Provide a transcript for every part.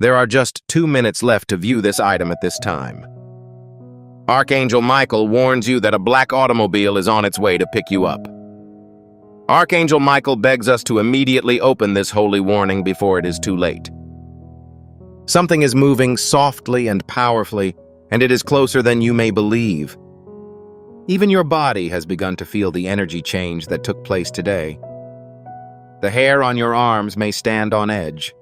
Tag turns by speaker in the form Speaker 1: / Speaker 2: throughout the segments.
Speaker 1: There are just 2 minutes left to view this item at this time. Archangel Michael warns you that a black automobile is on its way to pick you up. Archangel Michael begs us to immediately open this holy warning before it is too late. Something is moving softly and powerfully, and it is closer than you may believe. Even your body has begun to feel the energy change that took place today. The hair on your arms may stand on edge.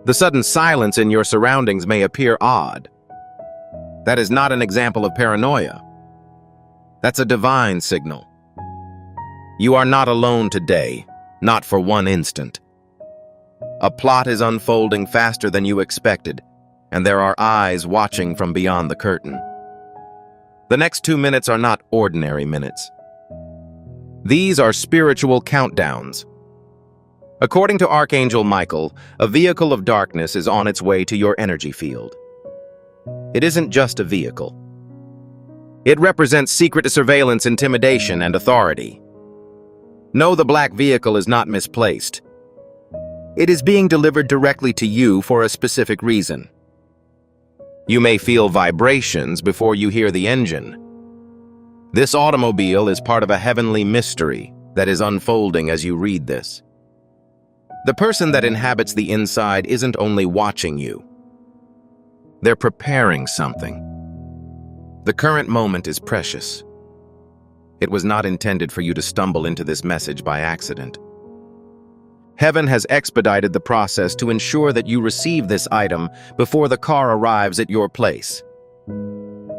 Speaker 1: The sudden silence in your surroundings may appear odd. That is not an example of paranoia. That's a divine signal. You are not alone today, not for one instant. A plot is unfolding faster than you expected, and there are eyes watching from beyond the curtain. The next 2 minutes are not ordinary minutes. These are spiritual countdowns. According to Archangel Michael, a vehicle of darkness is on its way to your energy field. It isn't just a vehicle. It represents secret surveillance, intimidation, and authority. No, the black vehicle is not misplaced. It is being delivered directly to you for a specific reason. You may feel vibrations before you hear the engine. This automobile is part of a heavenly mystery that is unfolding as you read this. The person that inhabits the inside isn't only watching you. They're preparing something. The current moment is precious. It was not intended for you to stumble into this message by accident. Heaven has expedited the process to ensure that you receive this item before the car arrives at your place.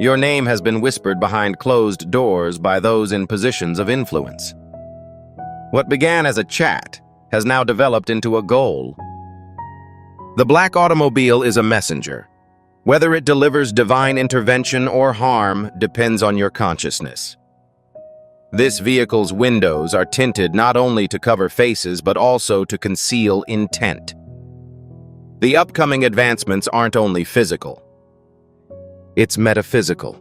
Speaker 1: Your name has been whispered behind closed doors by those in positions of influence. What began as a chat has now developed into a goal. The black automobile is a messenger. Whether it delivers divine intervention or harm depends on your consciousness. This vehicle's windows are tinted not only to cover faces but also to conceal intent. The upcoming advancements aren't only physical. It's metaphysical.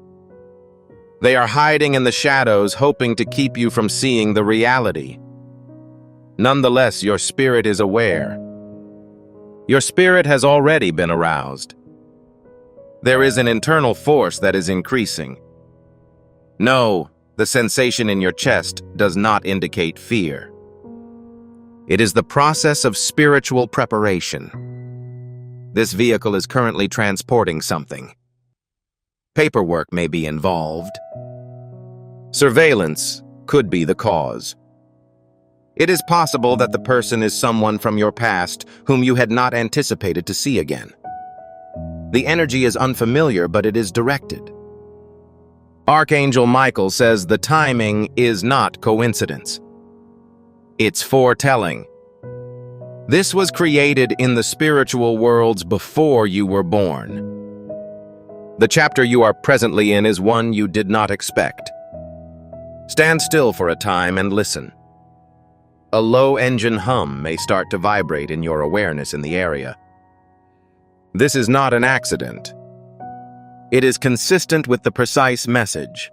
Speaker 1: They are hiding in the shadows, hoping to keep you from seeing the reality. Nonetheless, your spirit is aware. Your spirit has already been aroused. There is an internal force that is increasing. No, the sensation in your chest does not indicate fear. It is the process of spiritual preparation. This vehicle is currently transporting something. Paperwork may be involved. Surveillance could be the cause. It is possible that the person is someone from your past whom you had not anticipated to see again. The energy is unfamiliar, but it is directed. Archangel Michael says the timing is not coincidence. It's foretelling. This was created in the spiritual worlds before you were born. The chapter you are presently in is one you did not expect. Stand still for a time and listen. A low engine hum may start to vibrate in your awareness in the area. This is not an accident. It is consistent with the precise message.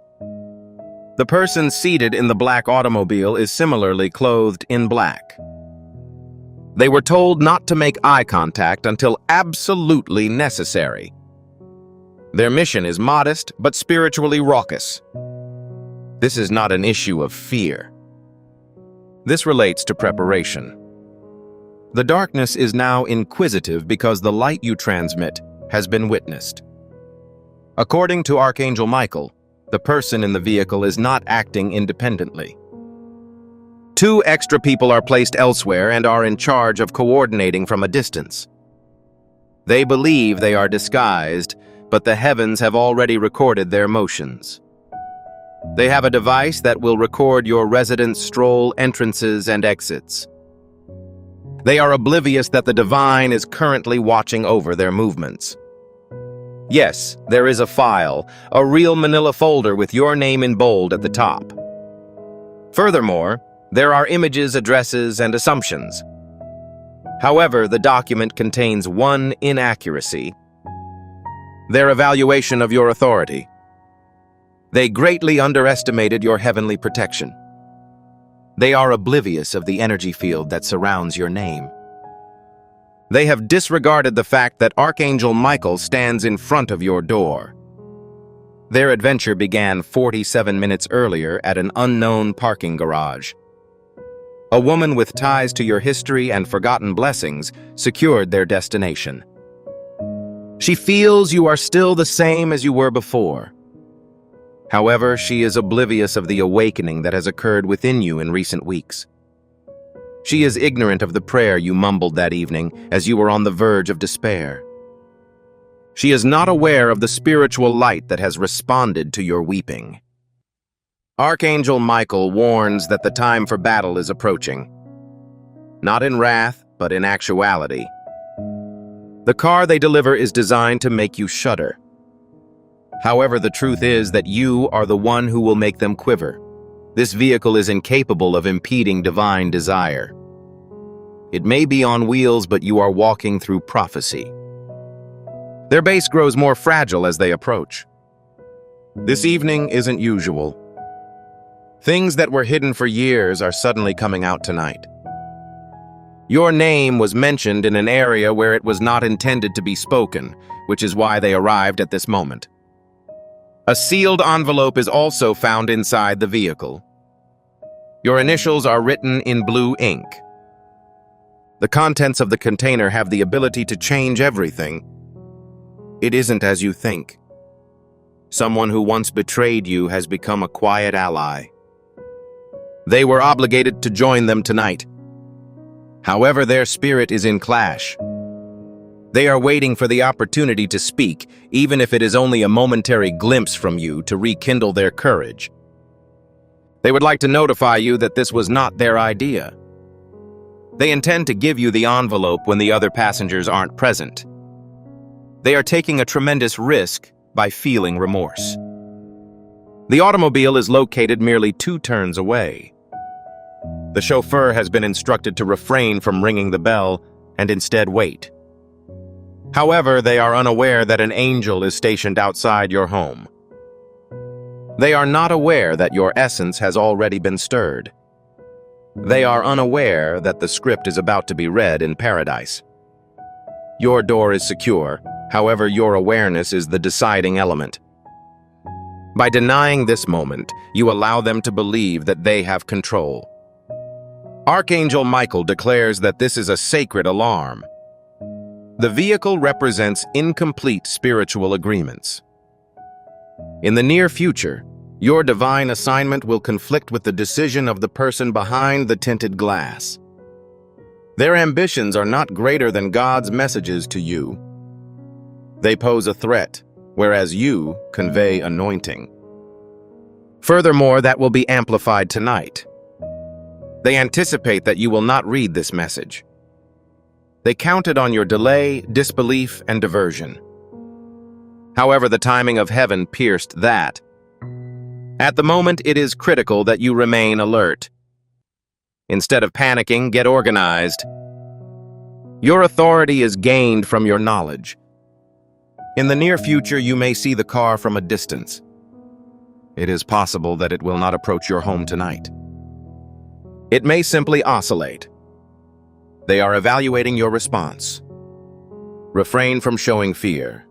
Speaker 1: The person seated in the black automobile is similarly clothed in black. They were told not to make eye contact until absolutely necessary. Their mission is modest but spiritually raucous. This is not an issue of fear. This relates to preparation. The darkness is now inquisitive because the light you transmit has been witnessed. According to Archangel Michael, the person in the vehicle is not acting independently. 2 extra people are placed elsewhere and are in charge of coordinating from a distance. They believe they are disguised, but the heavens have already recorded their motions. They have a device that will record your residents' stroll, entrances, and exits. They are oblivious that the divine is currently watching over their movements. Yes, there is a file, a real manila folder with your name in bold at the top. Furthermore, there are images, addresses, and assumptions. However, the document contains one inaccuracy: their evaluation of your authority. They greatly underestimated your heavenly protection. They are oblivious of the energy field that surrounds your name. They have disregarded the fact that Archangel Michael stands in front of your door. Their adventure began 47 minutes earlier at an unknown parking garage. A woman with ties to your history and forgotten blessings secured their destination. She feels you are still the same as you were before. However, she is oblivious of the awakening that has occurred within you in recent weeks. She is ignorant of the prayer you mumbled that evening as you were on the verge of despair. She is not aware of the spiritual light that has responded to your weeping. Archangel Michael warns that the time for battle is approaching. Not in wrath, but in actuality. The car they deliver is designed to make you shudder. However, the truth is that you are the one who will make them quiver. This vehicle is incapable of impeding divine desire. It may be on wheels, but you are walking through prophecy. Their base grows more fragile as they approach. This evening isn't usual. Things that were hidden for years are suddenly coming out tonight. Your name was mentioned in an area where it was not intended to be spoken, which is why they arrived at this moment. A sealed envelope is also found inside the vehicle. Your initials are written in blue ink. The contents of the container have the ability to change everything. It isn't as you think. Someone who once betrayed you has become a quiet ally. They were obligated to join them tonight. However, their spirit is in clash. They are waiting for the opportunity to speak, even if it is only a momentary glimpse from you to rekindle their courage. They would like to notify you that this was not their idea. They intend to give you the envelope when the other passengers aren't present. They are taking a tremendous risk by feeling remorse. The automobile is located merely 2 turns away. The chauffeur has been instructed to refrain from ringing the bell and instead wait. However, they are unaware that an angel is stationed outside your home. They are not aware that your essence has already been stirred. They are unaware that the script is about to be read in paradise. Your door is secure, however, your awareness is the deciding element. By denying this moment, you allow them to believe that they have control. Archangel Michael declares that this is a sacred alarm. The vehicle represents incomplete spiritual agreements. In the near future, your divine assignment will conflict with the decision of the person behind the tinted glass. Their ambitions are not greater than God's messages to you. They pose a threat, whereas you convey anointing. Furthermore, that will be amplified tonight. They anticipate that you will not read this message. They counted on your delay, disbelief, and diversion. However, the timing of heaven pierced that. At the moment, it is critical that you remain alert. Instead of panicking, get organized. Your authority is gained from your knowledge. In the near future, you may see the car from a distance. It is possible that it will not approach your home tonight. It may simply oscillate. They are evaluating your response. Refrain from showing fear.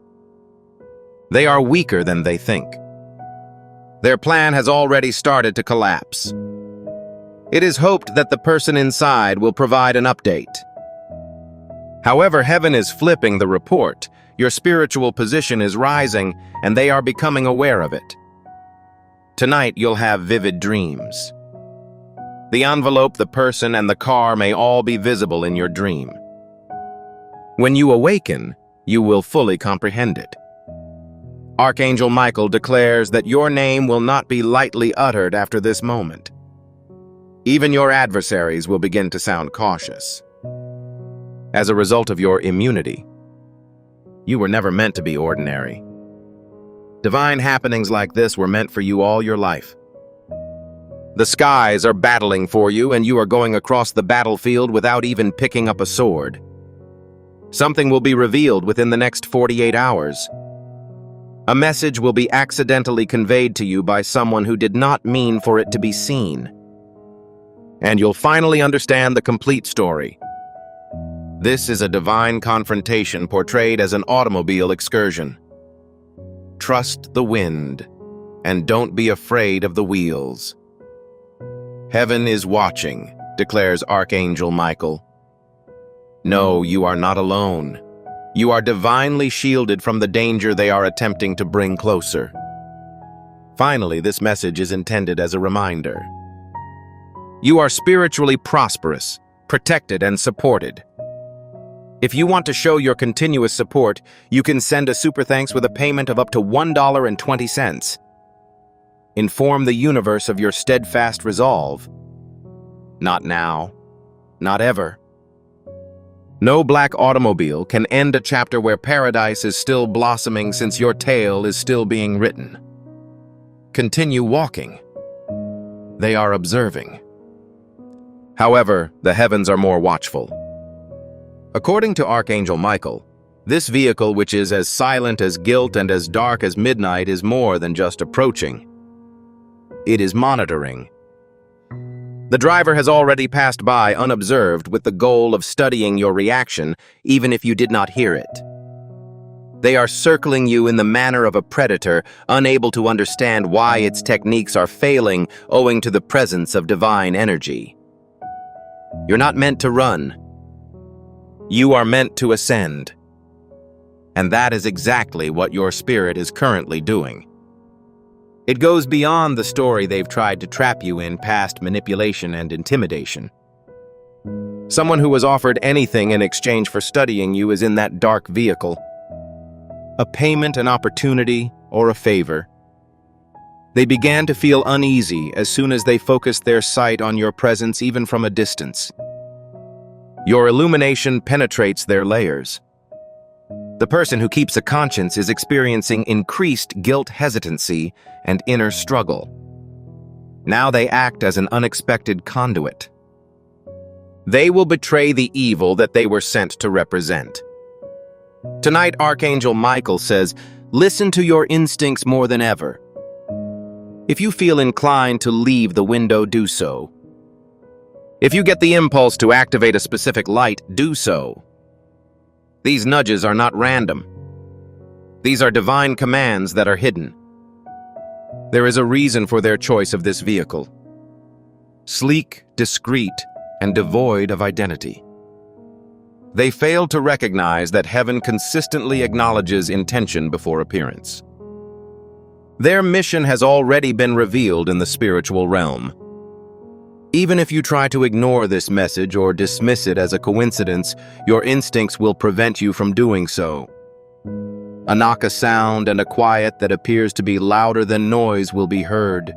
Speaker 1: They are weaker than they think. Their plan has already started to collapse. It is hoped that the person inside will provide an update. However, heaven is flipping the report. Your spiritual position is rising, and they are becoming aware of it. Tonight, you'll have vivid dreams. The envelope, the person, and the car may all be visible in your dream. When you awaken, you will fully comprehend it. Archangel Michael declares that your name will not be lightly uttered after this moment. Even your adversaries will begin to sound cautious. As a result of your immunity, you were never meant to be ordinary. Divine happenings like this were meant for you all your life. The skies are battling for you, and you are going across the battlefield without even picking up a sword. Something will be revealed within the next 48 hours. A message will be accidentally conveyed to you by someone who did not mean for it to be seen. And you'll finally understand the complete story. This is a divine confrontation portrayed as an automobile excursion. Trust the wind, and don't be afraid of the wheels. Heaven is watching, declares Archangel Michael. No, you are not alone. You are divinely shielded from the danger they are attempting to bring closer. Finally, this message is intended as a reminder. You are spiritually prosperous, protected, and supported. If you want to show your continuous support, you can send a super thanks with a payment of up to $1.20. Inform the universe of your steadfast resolve. Not now, not ever. No black automobile can end a chapter where paradise is still blossoming since your tale is still being written. Continue walking. They are observing. However, the heavens are more watchful. According to Archangel Michael, this vehicle, which is as silent as guilt and as dark as midnight, is more than just approaching. It is monitoring. The driver has already passed by unobserved with the goal of studying your reaction, even if you did not hear it. They are circling you in the manner of a predator, unable to understand why its techniques are failing owing to the presence of divine energy. You're not meant to run. You are meant to ascend. And that is exactly what your spirit is currently doing. It goes beyond the story they've tried to trap you in past manipulation and intimidation. Someone who has offered anything in exchange for studying you is in that dark vehicle. A payment, an opportunity, or a favor. They began to feel uneasy as soon as they focused their sight on your presence even from a distance. Your illumination penetrates their layers. The person who keeps a conscience is experiencing increased guilt hesitancy and inner struggle. Now they act as an unexpected conduit. They will betray the evil that they were sent to represent. Tonight, Archangel Michael says, listen to your instincts more than ever. If you feel inclined to leave the window, do so. If you get the impulse to activate a specific light, do so. These nudges are not random. These are divine commands that are hidden. There is a reason for their choice of this vehicle. Sleek, discreet, and devoid of identity. They fail to recognize that heaven consistently acknowledges intention before appearance. Their mission has already been revealed in the spiritual realm. Even if you try to ignore this message or dismiss it as a coincidence, your instincts will prevent you from doing so. A knock, a sound, and a quiet that appears to be louder than noise will be heard.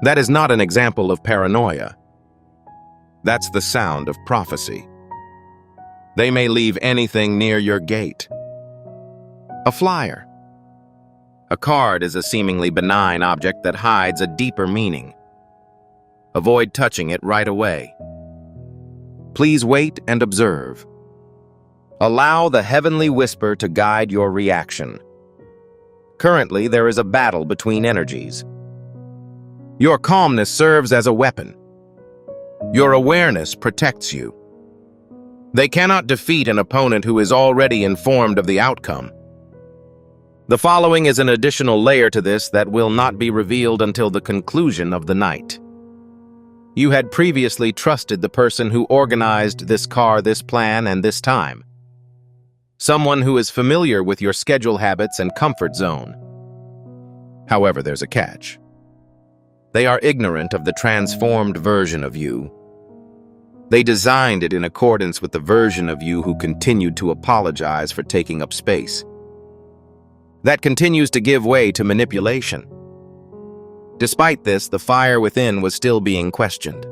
Speaker 1: That is not an example of paranoia. That's the sound of prophecy. They may leave anything near your gate. A flyer. A card is a seemingly benign object that hides a deeper meaning. Avoid touching it right away. Please wait and observe. Allow the heavenly whisper to guide your reaction. Currently, there is a battle between energies. Your calmness serves as a weapon. Your awareness protects you. They cannot defeat an opponent who is already informed of the outcome. The following is an additional layer to this that will not be revealed until the conclusion of the night. You had previously trusted the person who organized this car, this plan, and this time. Someone who is familiar with your schedule habits and comfort zone. However, there's a catch. They are ignorant of the transformed version of you. They designed it in accordance with the version of you who continued to apologize for taking up space. That continues to give way to manipulation. Despite this, the fire within was still being questioned.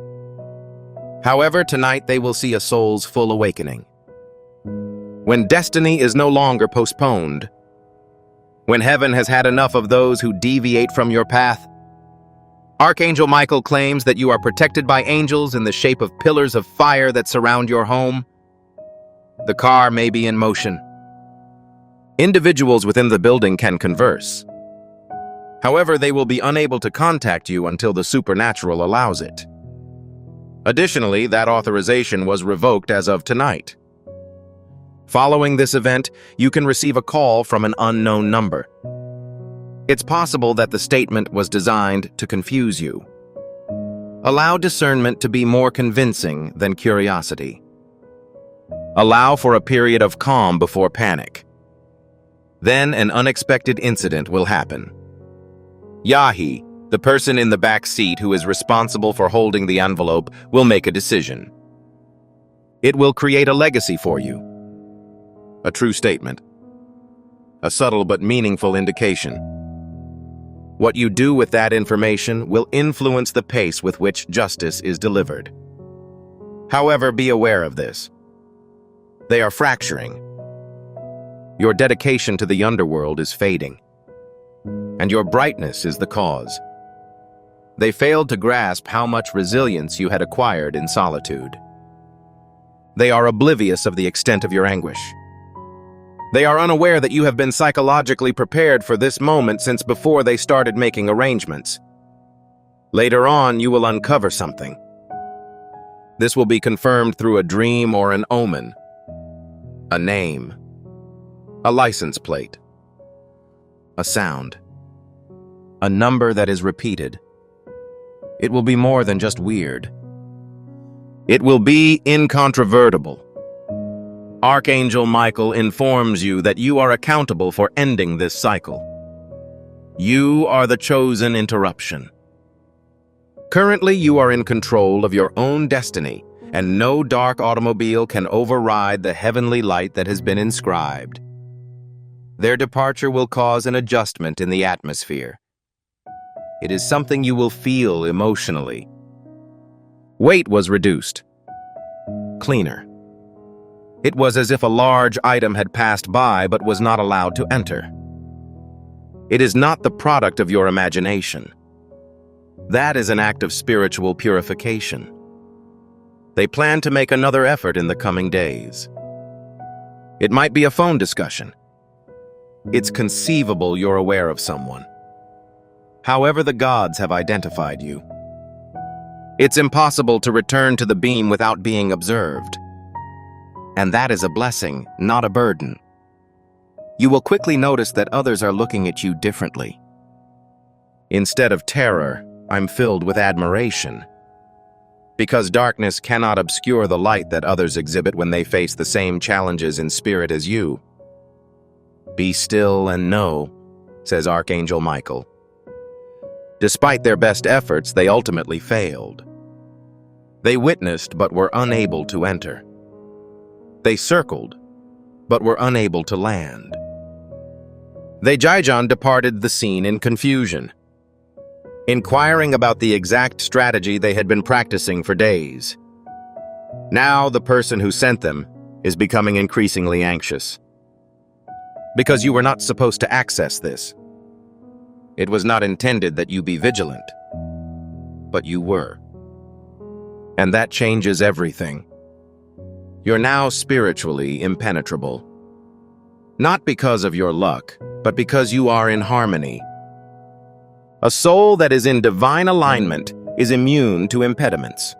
Speaker 1: However, tonight they will see a soul's full awakening. When destiny is no longer postponed, when heaven has had enough of those who deviate from your path, Archangel Michael claims that you are protected by angels in the shape of pillars of fire that surround your home. The car may be in motion. Individuals within the building can converse. However, they will be unable to contact you until the supernatural allows it. Additionally, that authorization was revoked as of tonight. Following this event, you can receive a call from an unknown number. It's possible that the statement was designed to confuse you. Allow discernment to be more convincing than curiosity. Allow for a period of calm before panic. Then an unexpected incident will happen. Yahi, the person in the back seat who is responsible for holding the envelope, will make a decision. It will create a legacy for you. A true statement. A subtle but meaningful indication. What you do with that information will influence the pace with which justice is delivered. However, be aware of this. They are fracturing. Your dedication to the underworld is fading, and your brightness is the cause. They failed to grasp how much resilience you had acquired in solitude. They are oblivious of the extent of your anguish. They are unaware that you have been psychologically prepared for this moment since before they started making arrangements. Later on, you will uncover something. This will be confirmed through a dream or an omen, a name, a license plate, a sound, a number that is repeated. It will be more than just weird. It will be incontrovertible. Archangel Michael informs you that you are accountable for ending this cycle. You are the chosen interruption. Currently, you are in control of your own destiny, and no dark automobile can override the heavenly light that has been inscribed. Their departure will cause an adjustment in the atmosphere. It is something you will feel emotionally. Weight was reduced. Cleaner. It was as if a large item had passed by but was not allowed to enter. It is not the product of your imagination. That is an act of spiritual purification. They plan to make another effort in the coming days. It might be a phone discussion. It's conceivable you're aware of someone. However, the gods have identified you. It's impossible to return to the beam without being observed. And that is a blessing, not a burden. You will quickly notice that others are looking at you differently. Instead of terror, I'm filled with admiration. Because darkness cannot obscure the light that others exhibit when they face the same challenges in spirit as you. Be still and know, says Archangel Michael. Despite their best efforts, they ultimately failed. They witnessed but were unable to enter. They circled, but were unable to land. They Jijan departed the scene in confusion, inquiring about the exact strategy they had been practicing for days. Now the person who sent them is becoming increasingly anxious. Because you were not supposed to access this. It was not intended that you be vigilant, but you were. And that changes everything. You're now spiritually impenetrable. Not because of your luck, but because you are in harmony. A soul that is in divine alignment is immune to impediments.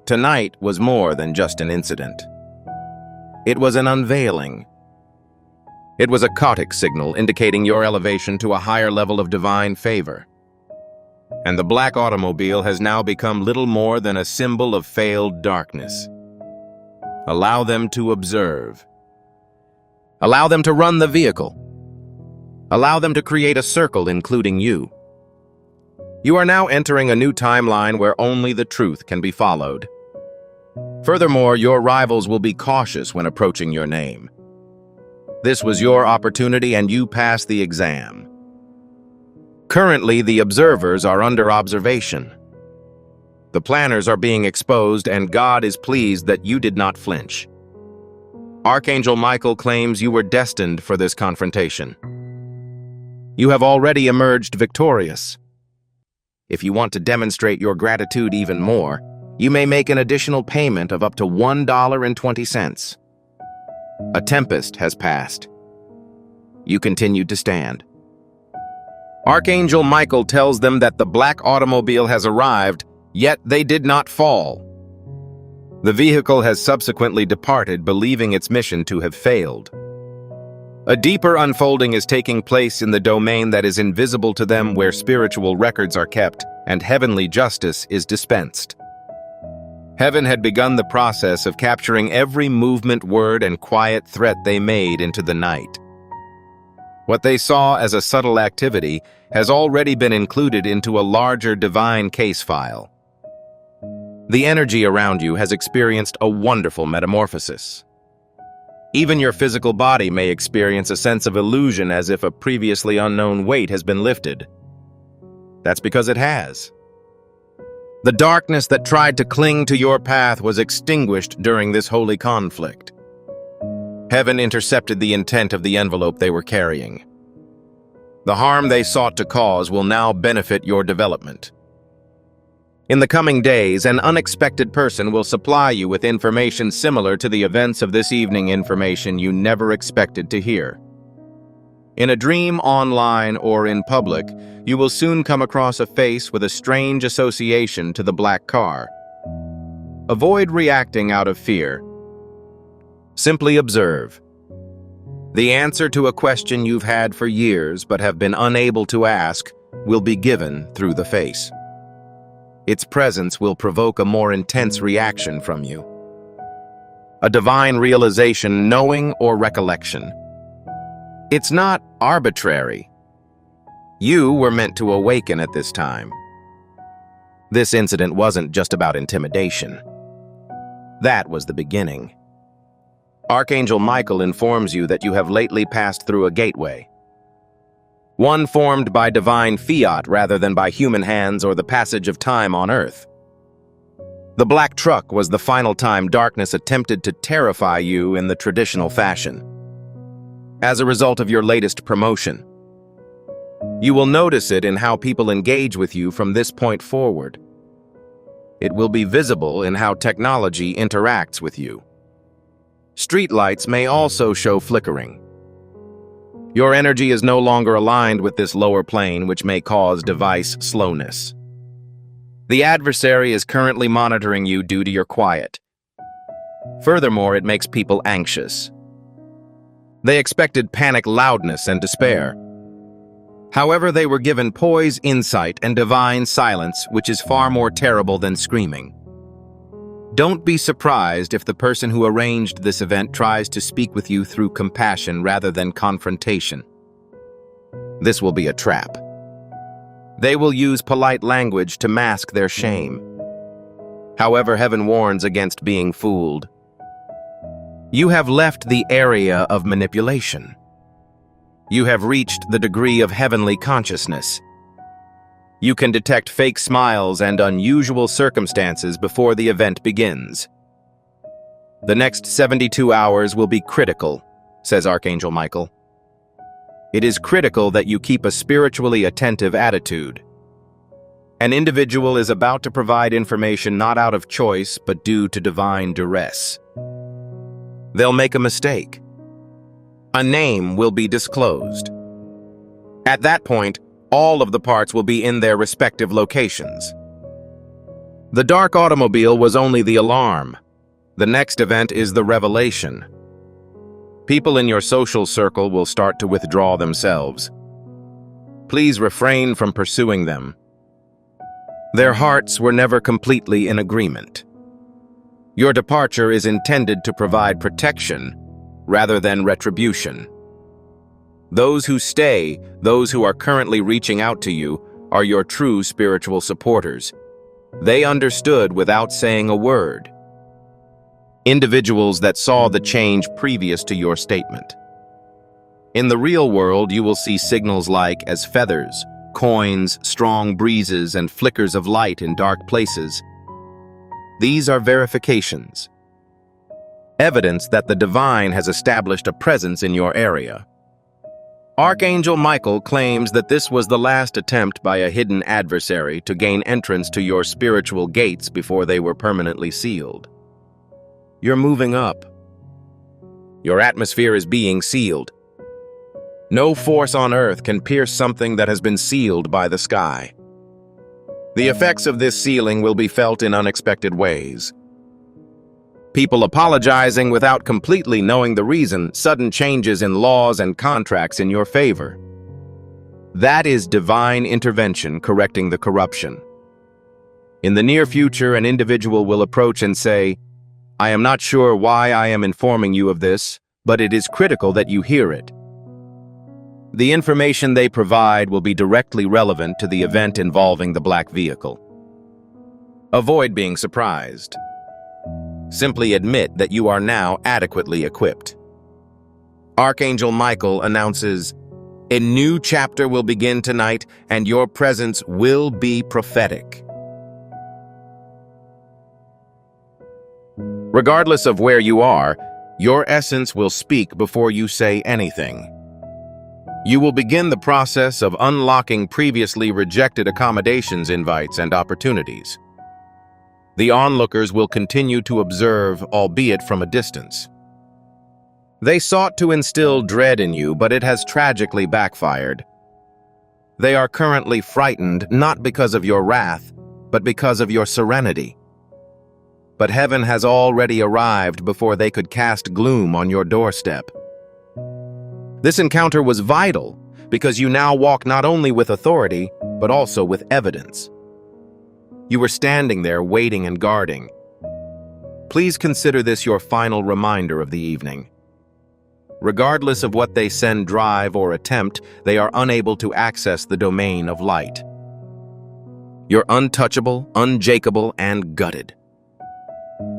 Speaker 1: Tonight was more than just an incident. It was an unveiling. It was a Khatic signal indicating your elevation to a higher level of divine favor. And the black automobile has now become little more than a symbol of failed darkness. Allow them to observe. Allow them to run the vehicle. Allow them to create a circle including you. You are now entering a new timeline where only the truth can be followed. Furthermore, your rivals will be cautious when approaching your name. This was your opportunity and you passed the exam. Currently, the observers are under observation. The planners are being exposed and God is pleased that you did not flinch. Archangel Michael claims you were destined for this confrontation. You have already emerged victorious. If you want to demonstrate your gratitude even more, you may make an additional payment of up to $1.20. A tempest has passed. You continue to stand. Archangel Michael tells them that the black automobile has arrived, Yet they did not fall. The vehicle has subsequently departed, believing its mission to have failed. A deeper unfolding is taking place in the domain that is invisible to them, where spiritual records are kept and heavenly justice is dispensed. Heaven had begun the process of capturing every movement, word, and quiet threat they made into the night. What they saw as a subtle activity has already been included into a larger divine case file. The energy around you has experienced a wonderful metamorphosis. Even your physical body may experience a sense of illusion, as if a previously unknown weight has been lifted. That's because it has. The darkness that tried to cling to your path was extinguished during this holy conflict. Heaven intercepted the intent of the envelope they were carrying. The harm they sought to cause will now benefit your development. In the coming days, an unexpected person will supply you with information similar to the events of this evening, information you never expected to hear. In a dream, online, or in public, you will soon come across a face with a strange association to the black car. Avoid reacting out of fear. Simply observe. The answer to a question you've had for years but have been unable to ask will be given through the face. Its presence will provoke a more intense reaction from you. A divine realization, knowing, or recollection. It's not arbitrary. You were meant to awaken at this time. This incident wasn't just about intimidation. That was the beginning. Archangel Michael informs you that you have lately passed through a gateway. One formed by divine fiat rather than by human hands or the passage of time on Earth. The black truck was the final time darkness attempted to terrify you in the traditional fashion. As a result of your latest promotion, you will notice it in how people engage with you from this point forward. It will be visible in how technology interacts with you. Streetlights may also show flickering. Your energy is no longer aligned with this lower plane, which may cause device slowness. The adversary is currently monitoring you due to your quiet. Furthermore, it makes people anxious. They expected panic, loudness, and despair. However, they were given poise, insight, and divine silence, which is far more terrible than screaming. Don't be surprised if the person who arranged this event tries to speak with you through compassion rather than confrontation. This will be a trap. They will use polite language to mask their shame. However, heaven warns against being fooled. You have left the area of manipulation. You have reached the degree of heavenly consciousness. You can detect fake smiles and unusual circumstances before the event begins. The next 72 hours will be critical, says Archangel Michael. It is critical that you keep a spiritually attentive attitude. An individual is about to provide information not out of choice, but due to divine duress. They'll make a mistake. A name will be disclosed. At that point, all of the parts will be in their respective locations. The dark automobile was only the alarm. The next event is the revelation. People in your social circle will start to withdraw themselves. Please refrain from pursuing them. Their hearts were never completely in agreement. Your departure is intended to provide protection rather than retribution. Those who stay, those who are currently reaching out to you, are your true spiritual supporters. They understood without saying a word. Individuals that saw the change previous to your statement. In the real world, you will see signals like as feathers, coins, strong breezes, and flickers of light in dark places. These are verifications. Evidence that the divine has established a presence in your area. Archangel Michael claims that this was the last attempt by a hidden adversary to gain entrance to your spiritual gates before they were permanently sealed. You're moving up. Your atmosphere is being sealed. No force on earth can pierce something that has been sealed by the sky. The effects of this sealing will be felt in unexpected ways. People apologizing without completely knowing the reason, sudden changes in laws and contracts in your favor. That is divine intervention correcting the corruption. In the near future, an individual will approach and say, "I am not sure why I am informing you of this, but it is critical that you hear it." The information they provide will be directly relevant to the event involving the black vehicle. Avoid being surprised. Simply admit that you are now adequately equipped. Archangel Michael announces, "A new chapter will begin tonight, and your presence will be prophetic." Regardless of where you are, your essence will speak before you say anything. You will begin the process of unlocking previously rejected accommodations, invites, and opportunities. The onlookers will continue to observe, albeit from a distance. They sought to instill dread in you, but it has tragically backfired. They are currently frightened not because of your wrath, but because of your serenity. But heaven has already arrived before they could cast gloom on your doorstep. This encounter was vital because you now walk not only with authority, but also with evidence. You were standing there waiting and guarding. Please consider this your final reminder of the evening. Regardless of what they send, drive, or attempt, they are unable to access the domain of light. You're untouchable, unjakeable, and gutted.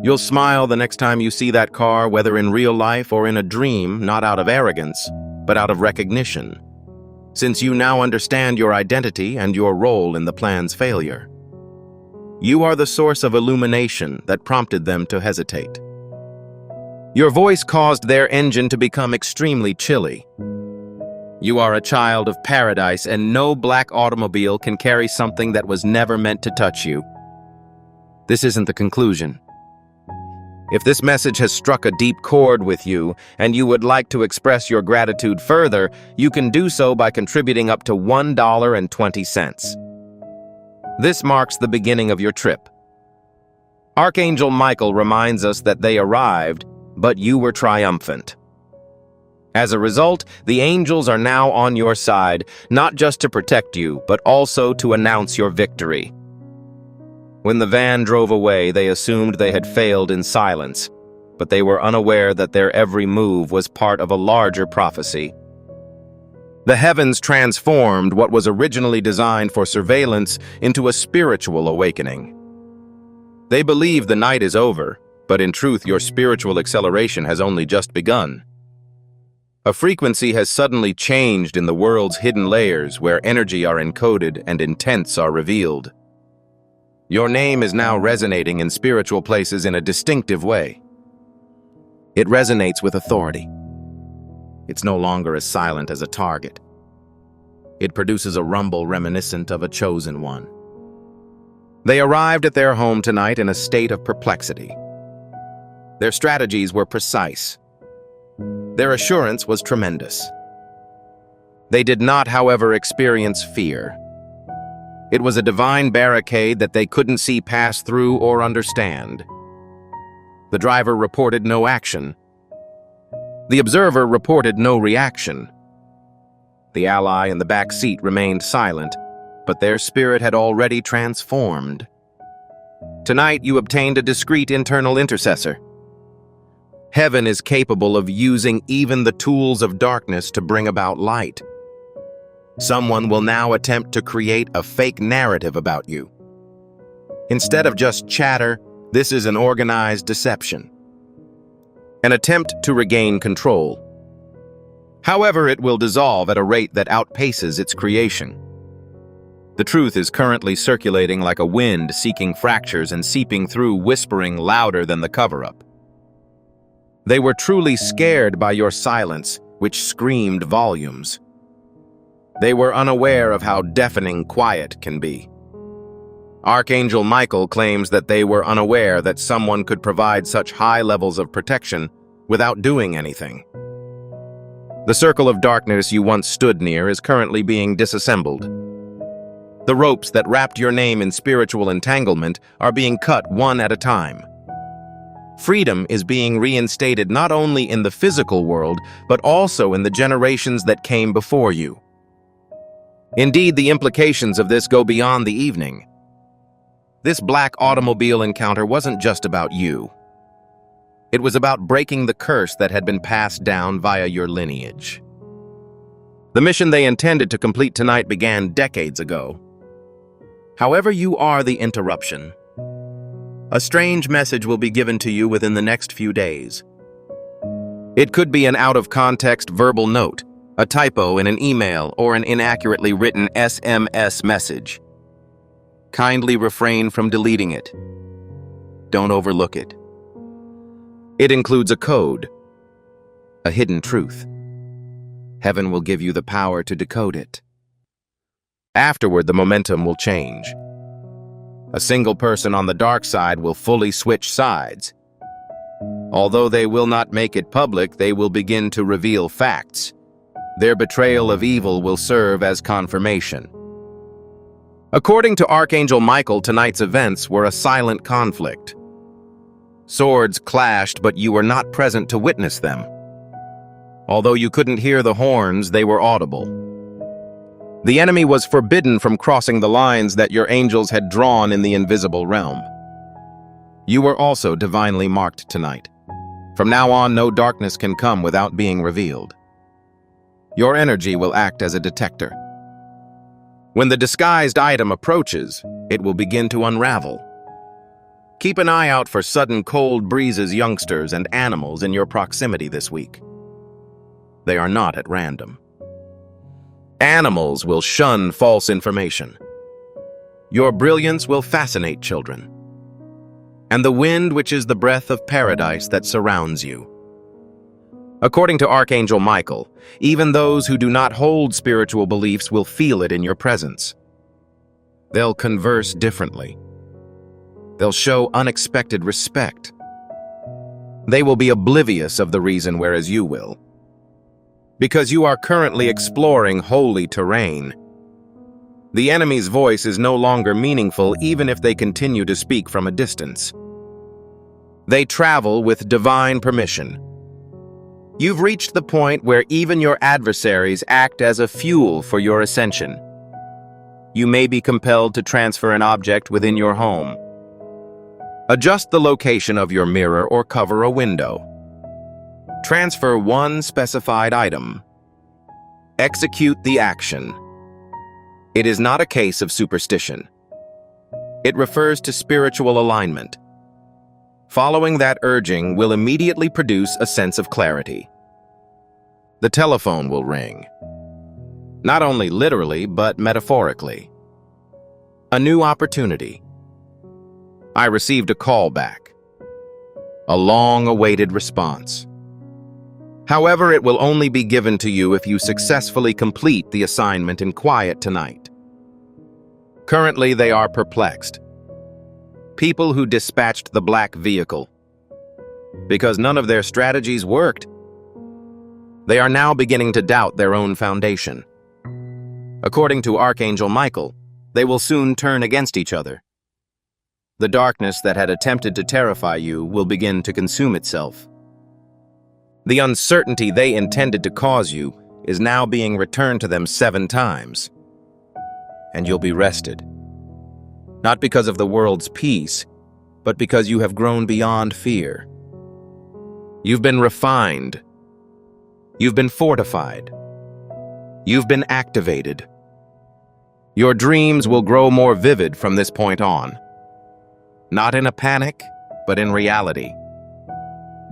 Speaker 1: You'll smile the next time you see that car, whether in real life or in a dream, not out of arrogance, but out of recognition, since you now understand your identity and your role in the plan's failure. You are the source of illumination that prompted them to hesitate. Your voice caused their engine to become extremely chilly. You are a child of paradise, and no black automobile can carry something that was never meant to touch you. This isn't the conclusion. If this message has struck a deep chord with you, and you would like to express your gratitude further, you can do so by contributing up to $1.20. This marks the beginning of your trip. Archangel Michael reminds us that they arrived, but you were triumphant. As a result, the angels are now on your side, not just to protect you, but also to announce your victory. When the van drove away, they assumed they had failed in silence, but they were unaware that their every move was part of a larger prophecy. The heavens transformed what was originally designed for surveillance into a spiritual awakening. They believe the night is over, but in truth, your spiritual acceleration has only just begun. A frequency has suddenly changed in the world's hidden layers where energy are encoded and intents are revealed. Your name is now resonating in spiritual places in a distinctive way. It resonates with authority. It's no longer as silent as a target. It produces a rumble reminiscent of a chosen one. They arrived at their home tonight in a state of perplexity. Their strategies were precise. Their assurance was tremendous. They did not, however, experience fear. It was a divine barricade that they couldn't see past through or understand. The driver reported no action. The observer reported no reaction. The ally in the back seat remained silent, but their spirit had already transformed. Tonight you obtained a discreet internal intercessor. Heaven is capable of using even the tools of darkness to bring about light. Someone will now attempt to create a fake narrative about you. Instead of just chatter, this is an organized deception. An attempt to regain control. However, it will dissolve at a rate that outpaces its creation. The truth is currently circulating like a wind, seeking fractures and seeping through, whispering louder than the cover-up. They were truly scared by your silence, which screamed volumes. They were unaware of how deafening quiet can be. Archangel Michael claims that they were unaware that someone could provide such high levels of protection without doing anything. The circle of darkness you once stood near is currently being disassembled. The ropes that wrapped your name in spiritual entanglement are being cut one at a time. Freedom is being reinstated not only in the physical world, but also in the generations that came before you. Indeed, the implications of this go beyond the evening. This black automobile encounter wasn't just about you. It was about breaking the curse that had been passed down via your lineage. The mission they intended to complete tonight began decades ago. However, you are the interruption. A strange message will be given to you within the next few days. It could be an out-of-context verbal note, a typo in an email, or an inaccurately written SMS message. Kindly refrain from deleting it. Don't overlook it. It includes a code, a hidden truth. Heaven will give you the power to decode it. Afterward, the momentum will change. A single person on the dark side will fully switch sides. Although they will not make it public, they will begin to reveal facts. Their betrayal of evil will serve as confirmation. According to Archangel Michael, tonight's events were a silent conflict. Swords clashed, but you were not present to witness them. Although you couldn't hear the horns, they were audible. The enemy was forbidden from crossing the lines that your angels had drawn in the invisible realm. You were also divinely marked tonight. From now on, no darkness can come without being revealed. Your energy will act as a detector. When the disguised item approaches, it will begin to unravel. Keep an eye out for sudden cold breezes, youngsters, and animals in your proximity this week. They are not at random. Animals will shun false information. Your brilliance will fascinate children. And the wind, which is the breath of paradise that surrounds you. According to Archangel Michael, even those who do not hold spiritual beliefs will feel it in your presence. They'll converse differently. They'll show unexpected respect. They will be oblivious of the reason, whereas you will. Because you are currently exploring holy terrain. The enemy's voice is no longer meaningful even if they continue to speak from a distance. They travel with divine permission. You've reached the point where even your adversaries act as a fuel for your ascension. You may be compelled to transfer an object within your home. Adjust the location of your mirror or cover a window. Transfer one specified item. Execute the action. It is not a case of superstition. It refers to spiritual alignment. Following that urging will immediately produce a sense of clarity. The telephone will ring. Not only literally, but metaphorically. A new opportunity. I received a call back. A long-awaited response. However, it will only be given to you if you successfully complete the assignment in quiet tonight. Currently, they are perplexed. People who dispatched the black vehicle. Because none of their strategies worked. They are now beginning to doubt their own foundation. According to Archangel Michael, they will soon turn against each other. The darkness that had attempted to terrify you will begin to consume itself. The uncertainty they intended to cause you is now being returned to them 7 times. And you'll be rested. Not because of the world's peace, but because you have grown beyond fear. You've been refined. You've been fortified. You've been activated. Your dreams will grow more vivid from this point on. Not in a panic, but in reality.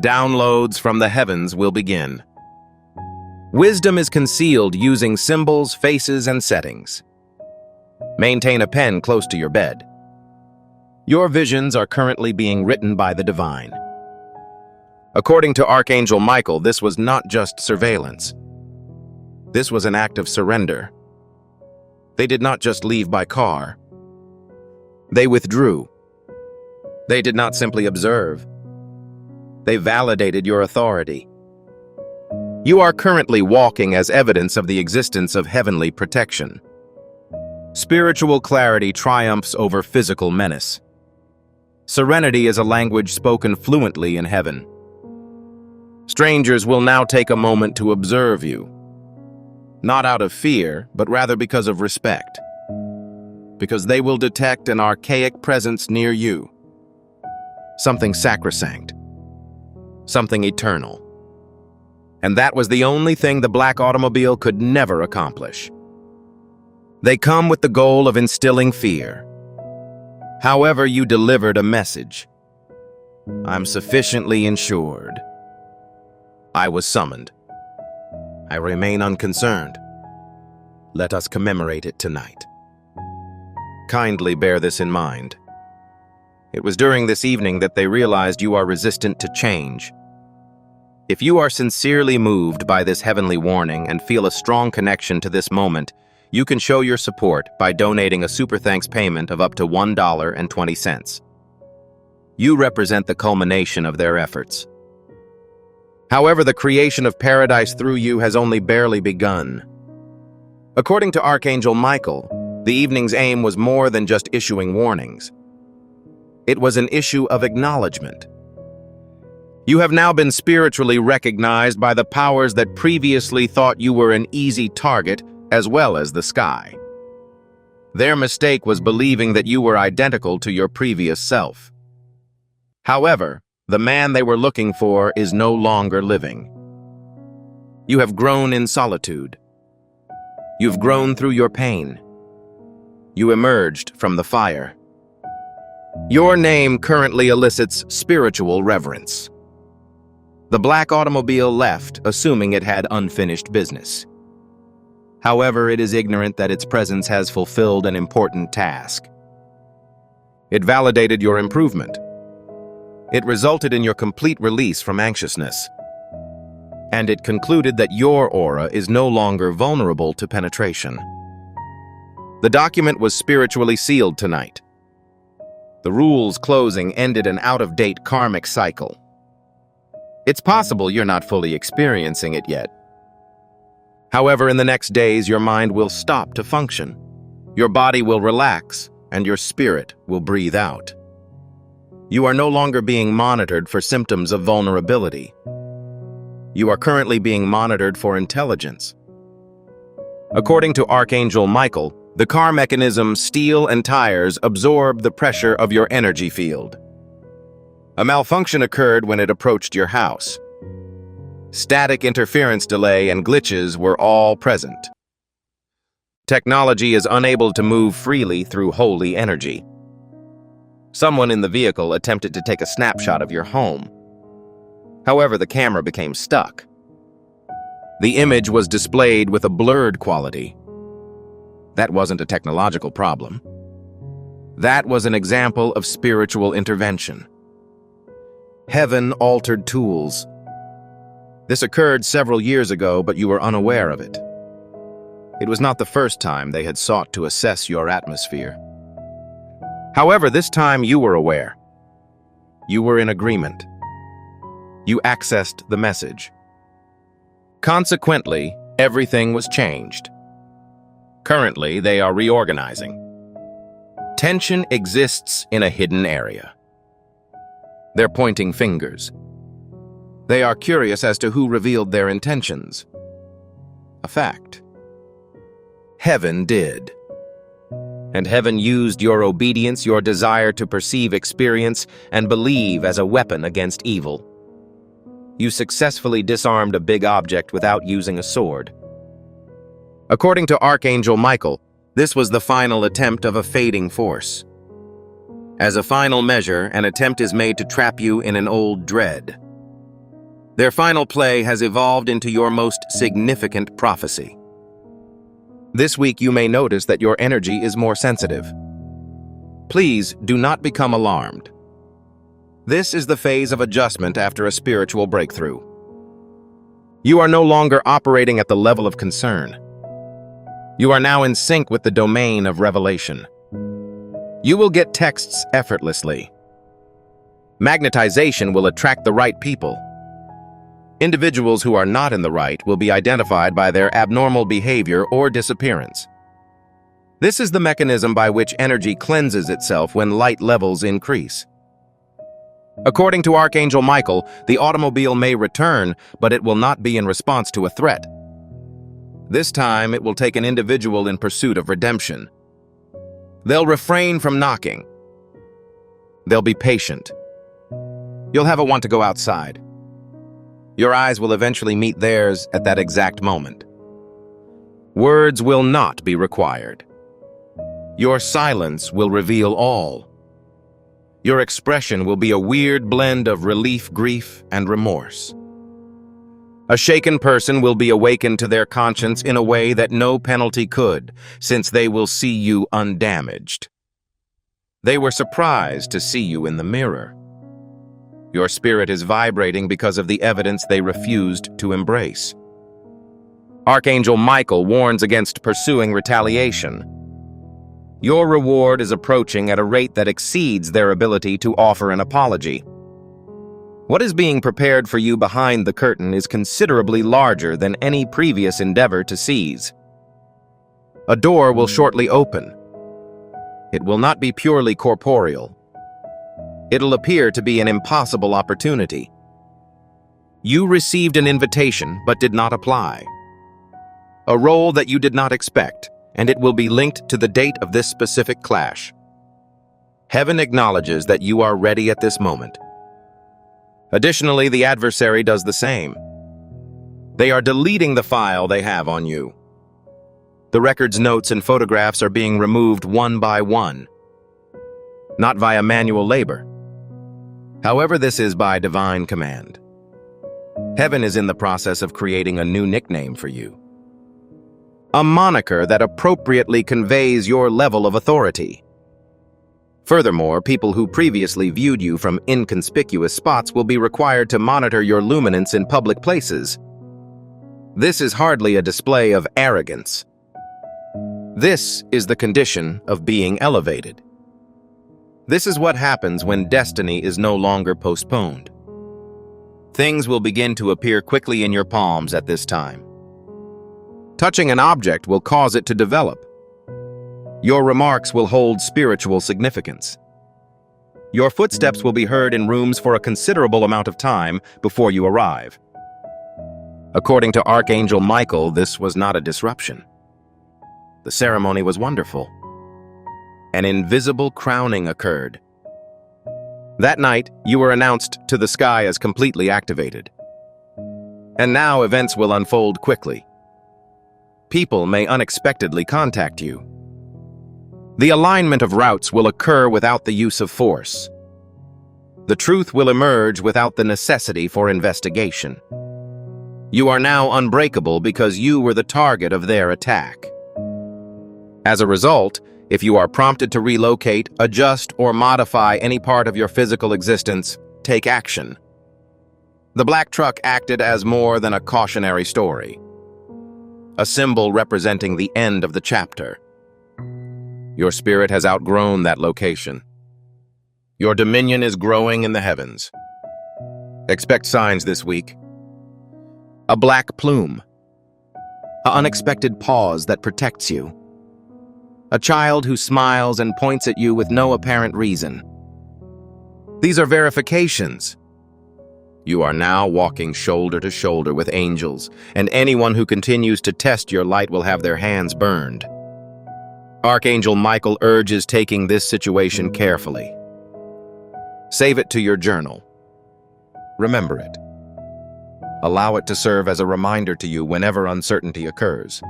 Speaker 1: Downloads from the heavens will begin. Wisdom is concealed using symbols, faces, and settings. Maintain a pen close to your bed. Your visions are currently being written by the divine. According to Archangel Michael, this was not just surveillance. This was an act of surrender. They did not just leave by car. They withdrew. They did not simply observe. They validated your authority. You are currently walking as evidence of the existence of heavenly protection. Spiritual clarity triumphs over physical menace. Serenity is a language spoken fluently in heaven. Strangers will now take a moment to observe you, not out of fear, but rather because of respect, because they will detect an archaic presence near you, something sacrosanct, something eternal. And that was the only thing the black automobile could never accomplish. They come with the goal of instilling fear. However, you delivered a message. I'm sufficiently insured. I was summoned. I remain unconcerned. Let us commemorate it tonight. Kindly bear this in mind. It was during this evening that they realized you are resistant to change. If you are sincerely moved by this heavenly warning and feel a strong connection to this moment, you can show your support by donating a super thanks payment of up to $1.20. You represent the culmination of their efforts. However, the creation of paradise through you has only barely begun. According to Archangel Michael, the evening's aim was more than just issuing warnings. It was an issue of acknowledgement. You have now been spiritually recognized by the powers that previously thought you were an easy target as well as the sky. Their mistake was believing that you were identical to your previous self. However, the man they were looking for is no longer living. You have grown in solitude. You've grown through your pain. You emerged from the fire. Your name currently elicits spiritual reverence. The black automobile left, assuming it had unfinished business. However, it is ignorant that its presence has fulfilled an important task. It validated your improvement. It resulted in your complete release from anxiousness. And it concluded that your aura is no longer vulnerable to penetration. The document was spiritually sealed tonight. The rules closing ended an out-of-date karmic cycle. It's possible you're not fully experiencing it yet. However, in the next days, your mind will stop to function. Your body will relax, and your spirit will breathe out. You are no longer being monitored for symptoms of vulnerability. You are currently being monitored for intelligence. According to Archangel Michael, the car mechanism, steel, and tires absorb the pressure of your energy field. A malfunction occurred when it approached your house. Static interference delay and glitches were all present. Technology is unable to move freely through holy energy. Someone in the vehicle attempted to take a snapshot of your home. However, the camera became stuck. The image was displayed with a blurred quality. That wasn't a technological problem. That was an example of spiritual intervention. Heaven altered tools. This occurred several years ago, but you were unaware of it. It was not the first time they had sought to assess your atmosphere. However, this time you were aware. You were in agreement. You accessed the message. Consequently, everything was changed. Currently, they are reorganizing. Tension exists in a hidden area. They're pointing fingers. They are curious as to who revealed their intentions. A fact. Heaven did. And heaven used your obedience, your desire to perceive experience, and believe as a weapon against evil. You successfully disarmed a big object without using a sword. According to Archangel Michael, this was the final attempt of a fading force. As a final measure, an attempt is made to trap you in an old dread. Their final play has evolved into your most significant prophecy. This week you may notice that your energy is more sensitive. Please do not become alarmed. This is the phase of adjustment after a spiritual breakthrough. You are no longer operating at the level of concern. You are now in sync with the domain of revelation. You will get texts effortlessly. Magnetization will attract the right people. Individuals who are not in the right will be identified by their abnormal behavior or disappearance. This is the mechanism by which energy cleanses itself when light levels increase. According to Archangel Michael, the automobile may return, but it will not be in response to a threat. This time, it will take an individual in pursuit of redemption. They'll refrain from knocking. They'll be patient. You'll have a want to go outside. Your eyes will eventually meet theirs at that exact moment. Words will not be required. Your silence will reveal all. Your expression will be a weird blend of relief, grief, and remorse. A shaken person will be awakened to their conscience in a way that no penalty could, since they will see you undamaged. They were surprised to see you in the mirror. Your spirit is vibrating because of the evidence they refused to embrace. Archangel Michael warns against pursuing retaliation. Your reward is approaching at a rate that exceeds their ability to offer an apology. What is being prepared for you behind the curtain is considerably larger than any previous endeavor to seize. A door will shortly open. It will not be purely corporeal. It'll appear to be an impossible opportunity. You received an invitation but did not apply. A role that you did not expect, and it will be linked to the date of this specific clash. Heaven acknowledges that you are ready at this moment. Additionally, the adversary does the same. They are deleting the file they have on you. The record's notes and photographs are being removed one by one, not via manual labor. However, this is by divine command. Heaven is in the process of creating a new nickname for you. A moniker that appropriately conveys your level of authority. Furthermore, people who previously viewed you from inconspicuous spots will be required to monitor your luminance in public places. This is hardly a display of arrogance. This is the condition of being elevated. This is what happens when destiny is no longer postponed. Things will begin to appear quickly in your palms at this time. Touching an object will cause it to develop. Your remarks will hold spiritual significance. Your footsteps will be heard in rooms for a considerable amount of time before you arrive. According to Archangel Michael, this was not a disruption. The ceremony was wonderful. An invisible crowning occurred. That night, you were announced to the sky as completely activated. And now events will unfold quickly. People may unexpectedly contact you. The alignment of routes will occur without the use of force. The truth will emerge without the necessity for investigation. You are now unbreakable because you were the target of their attack. As a result, if you are prompted to relocate, adjust, or modify any part of your physical existence, take action. The black truck acted as more than a cautionary story, a symbol representing the end of the chapter. Your spirit has outgrown that location. Your dominion is growing in the heavens. Expect signs this week. A black plume. An unexpected pause that protects you. A child who smiles and points at you with no apparent reason. These are verifications. You are now walking shoulder to shoulder with angels, and anyone who continues to test your light will have their hands burned. Archangel Michael urges taking this situation carefully. Save it to your journal. Remember it. Allow it to serve as a reminder to you whenever uncertainty occurs.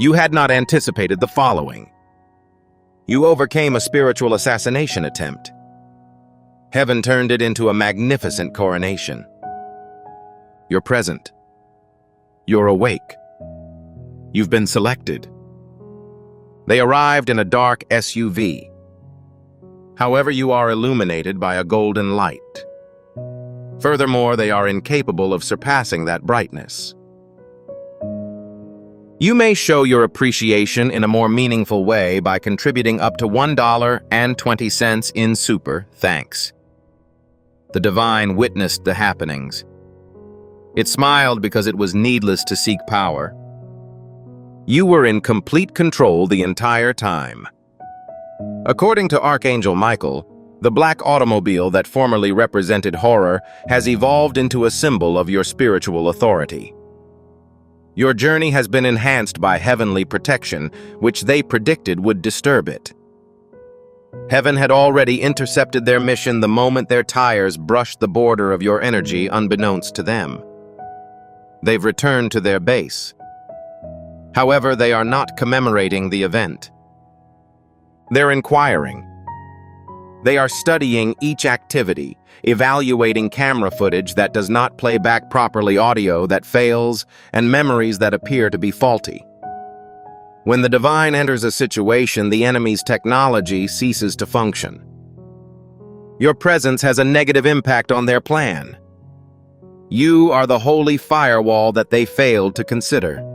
Speaker 1: You had not anticipated the following. You overcame a spiritual assassination attempt. Heaven turned it into a magnificent coronation. You're present. You're awake. You've been selected. They arrived in a dark SUV. However, you are illuminated by a golden light. Furthermore, they are incapable of surpassing that brightness. You may show your appreciation in a more meaningful way by contributing up to $1.20 in super thanks. The divine witnessed the happenings. It smiled because it was needless to seek power. You were in complete control the entire time. According to Archangel Michael, the black automobile that formerly represented horror has evolved into a symbol of your spiritual authority. Your journey has been enhanced by heavenly protection, which they predicted would disturb it. Heaven had already intercepted their mission the moment their tires brushed the border of your energy unbeknownst to them. They've returned to their base. However, they are not commemorating the event. They're inquiring. They are studying each activity, evaluating camera footage that does not play back properly, audio that fails, and memories that appear to be faulty. When the divine enters a situation, the enemy's technology ceases to function. Your presence has a negative impact on their plan. You are the holy firewall that they failed to consider.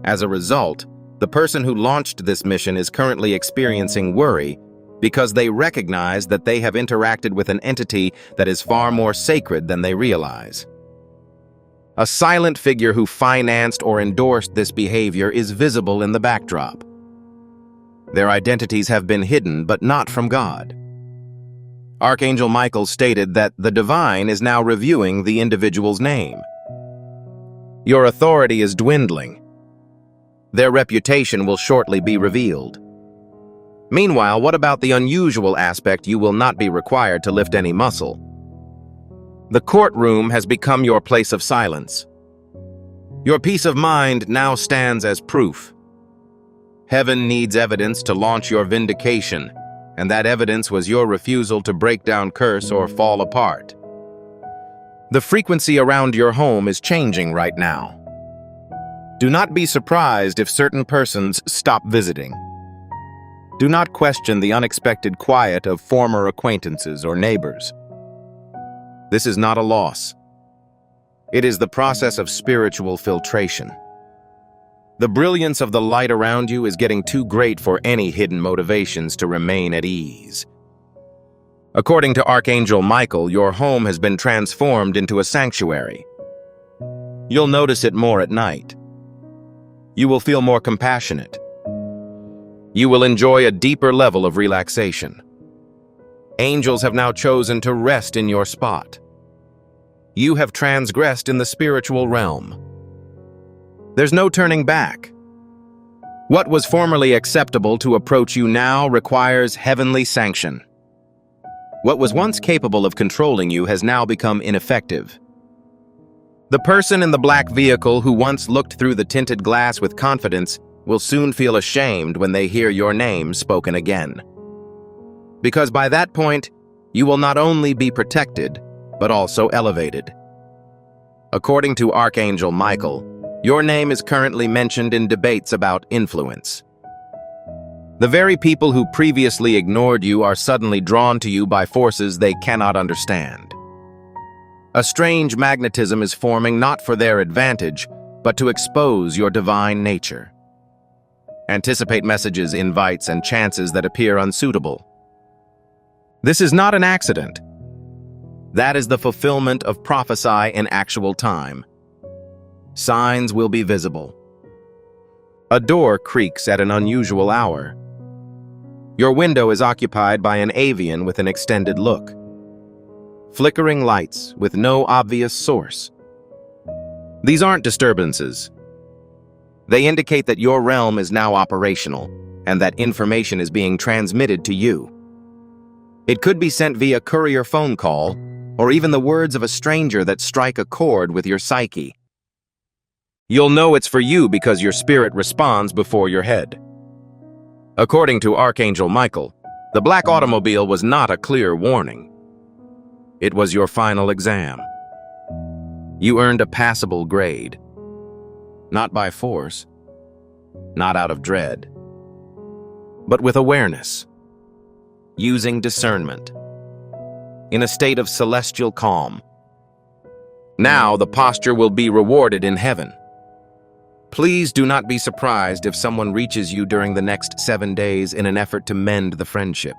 Speaker 1: As a result, the person who launched this mission is currently experiencing worry because they recognize that they have interacted with an entity that is far more sacred than they realize. A silent figure who financed or endorsed this behavior is visible in the backdrop. Their identities have been hidden, but not from God. Archangel Michael stated that the divine is now reviewing the individual's name. Your authority is dwindling. Their reputation will shortly be revealed. Meanwhile, what about the unusual aspect? You will not be required to lift any muscle. The courtroom has become your place of silence. Your peace of mind now stands as proof. Heaven needs evidence to launch your vindication, and that evidence was your refusal to break down, curse, or fall apart. The frequency around your home is changing right now. Do not be surprised if certain persons stop visiting. Do not question the unexpected quiet of former acquaintances or neighbors. This is not a loss. It is the process of spiritual filtration. The brilliance of the light around you is getting too great for any hidden motivations to remain at ease. According to Archangel Michael, your home has been transformed into a sanctuary. You'll notice it more at night. You will feel more compassionate. You will enjoy a deeper level of relaxation. Angels have now chosen to rest in your spot. You have transgressed in the spiritual realm. There's no turning back. What was formerly acceptable to approach you now requires heavenly sanction. What was once capable of controlling you has now become ineffective. The person in the black vehicle who once looked through the tinted glass with confidence will soon feel ashamed when they hear your name spoken again. Because by that point, you will not only be protected, but also elevated. According to Archangel Michael, your name is currently mentioned in debates about influence. The very people who previously ignored you are suddenly drawn to you by forces they cannot understand. A strange magnetism is forming not for their advantage, but to expose your divine nature. Anticipate messages, invites, and chances that appear unsuitable. This is not an accident. That is the fulfillment of prophecy in actual time. Signs will be visible. A door creaks at an unusual hour. Your window is occupied by an avian with an extended look. Flickering lights with no obvious source. These aren't disturbances. They indicate that your realm is now operational and that information is being transmitted to you. It could be sent via courier phone call or even the words of a stranger that strike a chord with your psyche. You'll know it's for you because your spirit responds before your head. According to Archangel Michael, the black automobile was not a clear warning. It was your final exam. You earned a passable grade. Not by force, not out of dread, but with awareness, using discernment, in a state of celestial calm. Now the posture will be rewarded in heaven. Please do not be surprised if someone reaches you during the next 7 days in an effort to mend the friendship.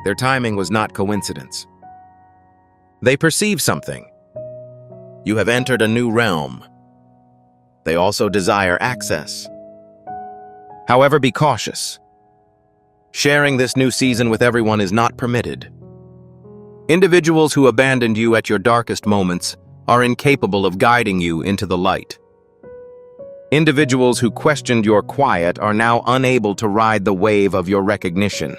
Speaker 1: Their timing was not coincidence. They perceive something. You have entered a new realm. They also desire access. However, be cautious. Sharing this new season with everyone is not permitted. Individuals who abandoned you at your darkest moments are incapable of guiding you into the light. Individuals who questioned your quiet are now unable to ride the wave of your recognition.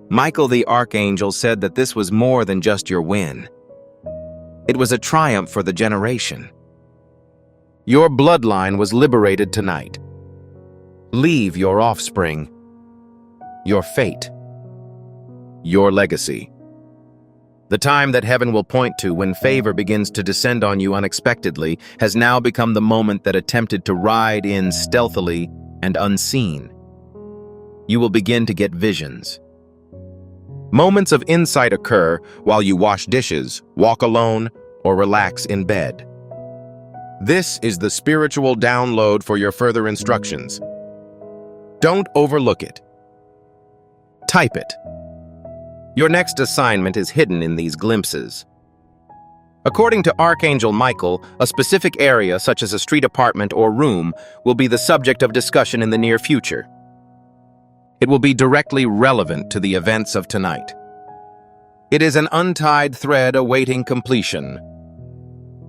Speaker 1: Michael the Archangel said that this was more than just your win. It was a triumph for the generation. Your bloodline was liberated tonight. Leave your offspring, your fate, your legacy. The time that heaven will point to when favor begins to descend on you unexpectedly has now become the moment that attempted to ride in stealthily and unseen. You will begin to get visions. Moments of insight occur while you wash dishes, walk alone, or relax in bed. This is the spiritual download for your further instructions. Don't overlook it. Type it. Your next assignment is hidden in these glimpses. According to Archangel Michael, a specific area such as a street apartment or room will be the subject of discussion in the near future. It will be directly relevant to the events of tonight. It is an untied thread awaiting completion.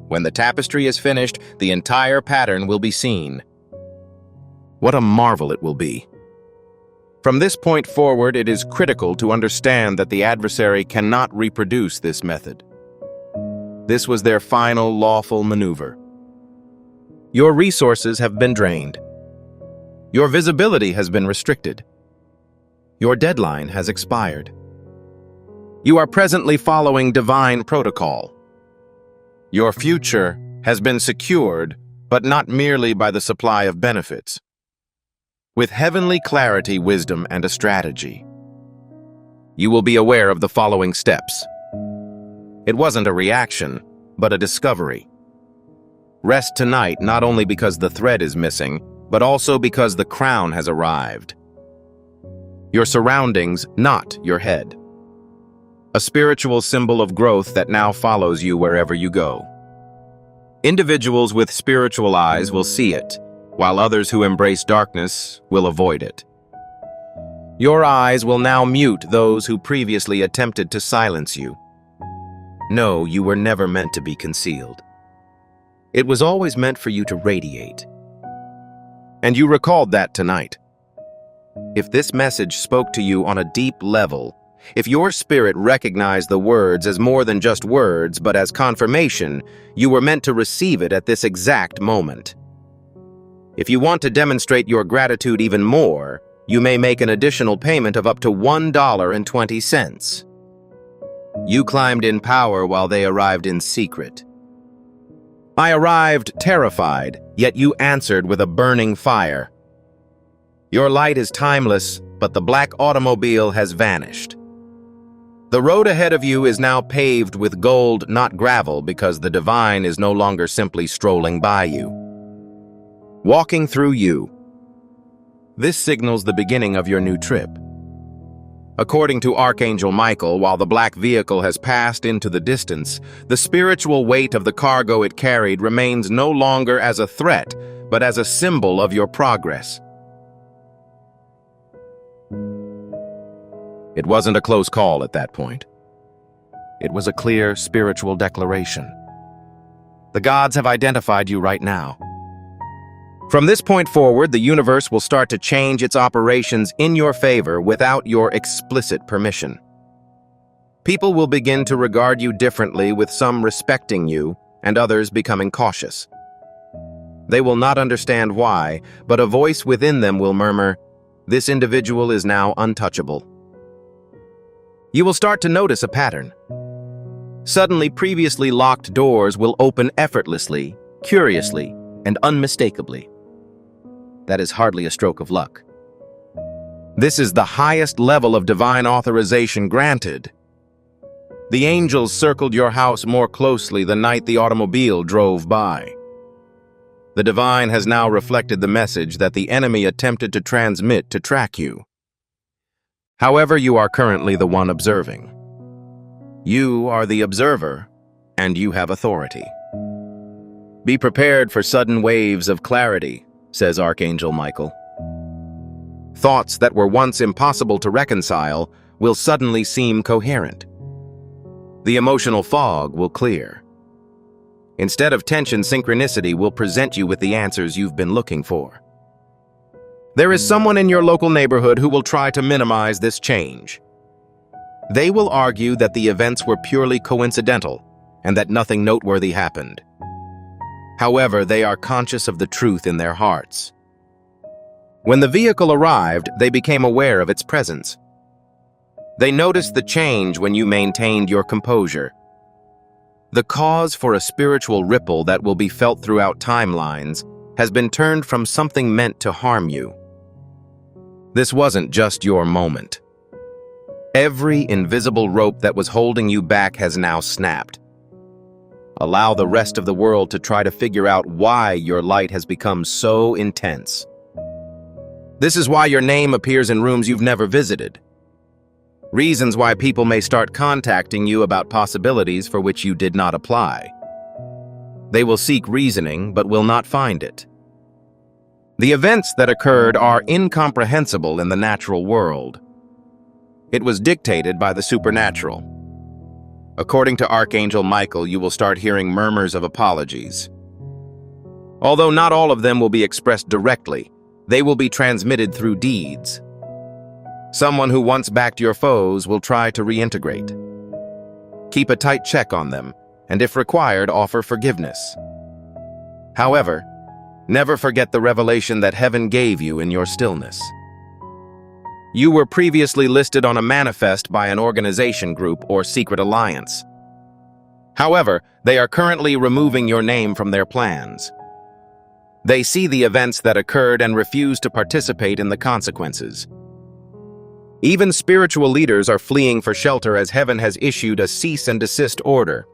Speaker 1: When the tapestry is finished, the entire pattern will be seen. What a marvel it will be. From this point forward, it is critical to understand that the adversary cannot reproduce this method. This was their final lawful maneuver. Your resources have been drained. Your visibility has been restricted. Your deadline has expired. You are presently following divine protocol. Your future has been secured, but not merely by the supply of benefits. With heavenly clarity, wisdom, and a strategy. You will be aware of the following steps. It wasn't a reaction, but a discovery. Rest tonight not only because the thread is missing, but also because the crown has arrived. Your surroundings, not your head. A spiritual symbol of growth that now follows you wherever you go. Individuals with spiritual eyes will see it, while others who embrace darkness will avoid it. Your eyes will now mute those who previously attempted to silence you. No, you were never meant to be concealed. It was always meant for you to radiate. And you recalled that tonight. If this message spoke to you on a deep level, if your spirit recognized the words as more than just words but as confirmation, you were meant to receive it at this exact moment. If you want to demonstrate your gratitude even more, you may make an additional payment of up to $1.20. You climbed in power while they arrived in secret. I arrived terrified, yet you answered with a burning fire. Your light is timeless, but the black automobile has vanished. The road ahead of you is now paved with gold, not gravel, because the divine is no longer simply strolling by you. Walking through you. This signals the beginning of your new trip. According to Archangel Michael, while the black vehicle has passed into the distance, the spiritual weight of the cargo it carried remains no longer as a threat, but as a symbol of your progress. It wasn't a close call at that point. It was a clear spiritual declaration. The gods have identified you right now. From this point forward, the universe will start to change its operations in your favor without your explicit permission. People will begin to regard you differently, with some respecting you and others becoming cautious. They will not understand why, but a voice within them will murmur, "This individual is now untouchable." You will start to notice a pattern. Suddenly, previously locked doors will open effortlessly, curiously, and unmistakably. That is hardly a stroke of luck. This is the highest level of divine authorization granted. The angels circled your house more closely the night the automobile drove by. The divine has now reflected the message that the enemy attempted to transmit to track you. However, you are currently the one observing. You are the observer, and you have authority. Be prepared for sudden waves of clarity, says Archangel Michael. Thoughts that were once impossible to reconcile will suddenly seem coherent. The emotional fog will clear. Instead of tension, synchronicity will present you with the answers you've been looking for. There is someone in your local neighborhood who will try to minimize this change. They will argue that the events were purely coincidental and that nothing noteworthy happened. However, they are conscious of the truth in their hearts. When the vehicle arrived, they became aware of its presence. They noticed the change when you maintained your composure. The cause for a spiritual ripple that will be felt throughout timelines has been turned from something meant to harm you. This wasn't just your moment. Every invisible rope that was holding you back has now snapped. Allow the rest of the world to try to figure out why your light has become so intense. This is why your name appears in rooms you've never visited. Reasons why people may start contacting you about possibilities for which you did not apply. They will seek reasoning, but will not find it. The events that occurred are incomprehensible in the natural world. It was dictated by the supernatural. According to Archangel Michael, you will start hearing murmurs of apologies. Although not all of them will be expressed directly, they will be transmitted through deeds. Someone who once backed your foes will try to reintegrate. Keep a tight check on them, and if required, offer forgiveness. However, never forget the revelation that heaven gave you in your stillness. You were previously listed on a manifest by an organization group or secret alliance. However, they are currently removing your name from their plans. They see the events that occurred and refuse to participate in the consequences. Even spiritual leaders are fleeing for shelter as heaven has issued a cease and desist order.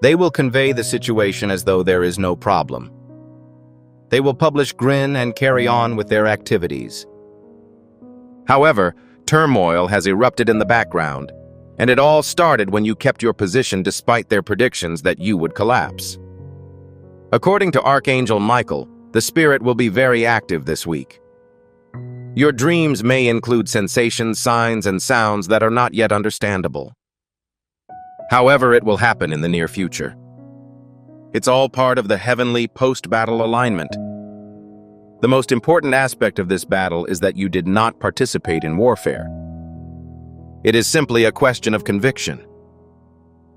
Speaker 1: They will convey the situation as though there is no problem. They will publish grin and carry on with their activities. However, turmoil has erupted in the background, and it all started when you kept your position despite their predictions that you would collapse. According to Archangel Michael, the spirit will be very active this week. Your dreams may include sensations, signs, and sounds that are not yet understandable. However, it will happen in the near future. It's all part of the heavenly post-battle alignment. The most important aspect of this battle is that you did not participate in warfare. It is simply a question of conviction.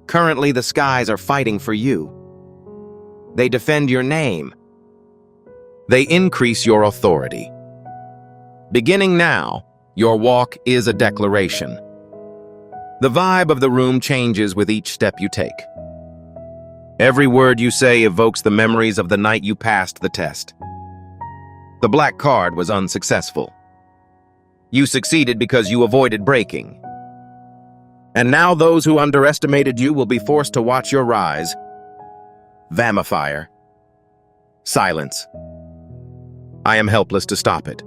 Speaker 1: Currently, the skies are fighting for you. They defend your name. They increase your authority. Beginning now, your walk is a declaration. The vibe of the room changes with each step you take. Every word you say evokes the memories of the night you passed the test. The black card was unsuccessful. You succeeded because you avoided breaking. And now those who underestimated you will be forced to watch your rise. Vamifire. Silence. I am helpless to stop it.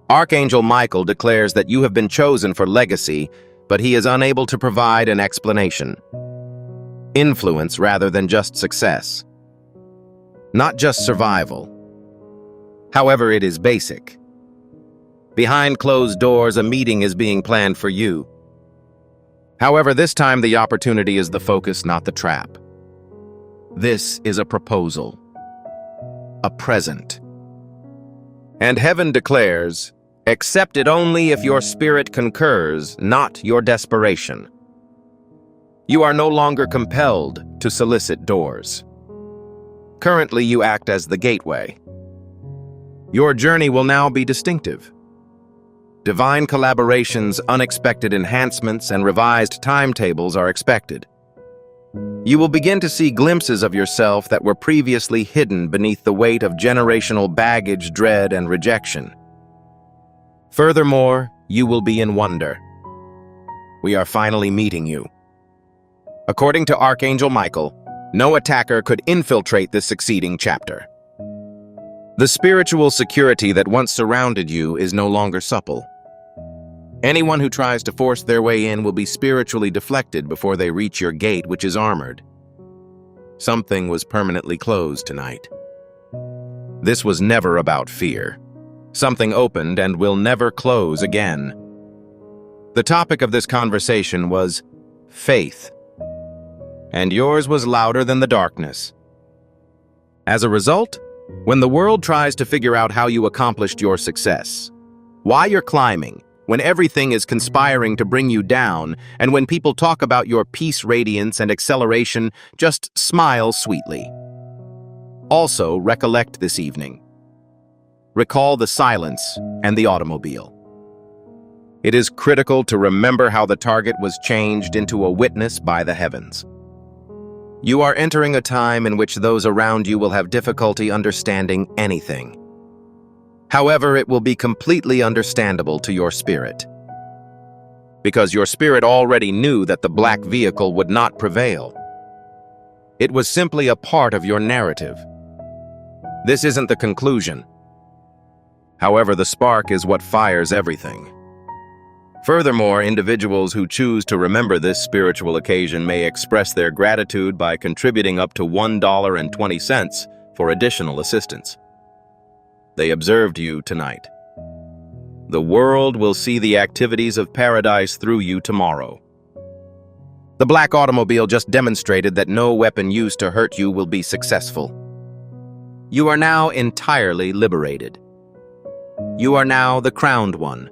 Speaker 1: Archangel Michael declares that you have been chosen for legacy, but he is unable to provide an explanation. Influence rather than just success. Not just survival. However, it is basic. Behind closed doors, a meeting is being planned for you. However, this time the opportunity is the focus, not the trap. This is a proposal. A present. And heaven declares, accept it only if your spirit concurs, not your desperation. You are no longer compelled to solicit doors. Currently, you act as the gateway. Your journey will now be distinctive. Divine collaborations, unexpected enhancements, and revised timetables are expected. You will begin to see glimpses of yourself that were previously hidden beneath the weight of generational baggage, dread, and rejection. Furthermore, you will be in wonder. We are finally meeting you. According to Archangel Michael, no attacker could infiltrate this succeeding chapter. The spiritual security that once surrounded you is no longer supple. Anyone who tries to force their way in will be spiritually deflected before they reach your gate, which is armored. Something was permanently closed tonight. This was never about fear. Something opened and will never close again. The topic of this conversation was faith, and yours was louder than the darkness. As a result, when the world tries to figure out how you accomplished your success, why you're climbing, when everything is conspiring to bring you down, and when people talk about your peace, radiance, and acceleration, just smile sweetly. Also, recollect this evening. Recall the silence and the automobile. It is critical to remember how the target was changed into a witness by the heavens. You are entering a time in which those around you will have difficulty understanding anything. However, it will be completely understandable to your spirit, because your spirit already knew that the black vehicle would not prevail. It was simply a part of your narrative. This isn't the conclusion. However, the spark is what fires everything. Furthermore, individuals who choose to remember this spiritual occasion may express their gratitude by contributing up to $1.20 for additional assistance. They observed you tonight. The world will see the activities of paradise through you tomorrow. The black automobile just demonstrated that no weapon used to hurt you will be successful. You are now entirely liberated. You are now the crowned one.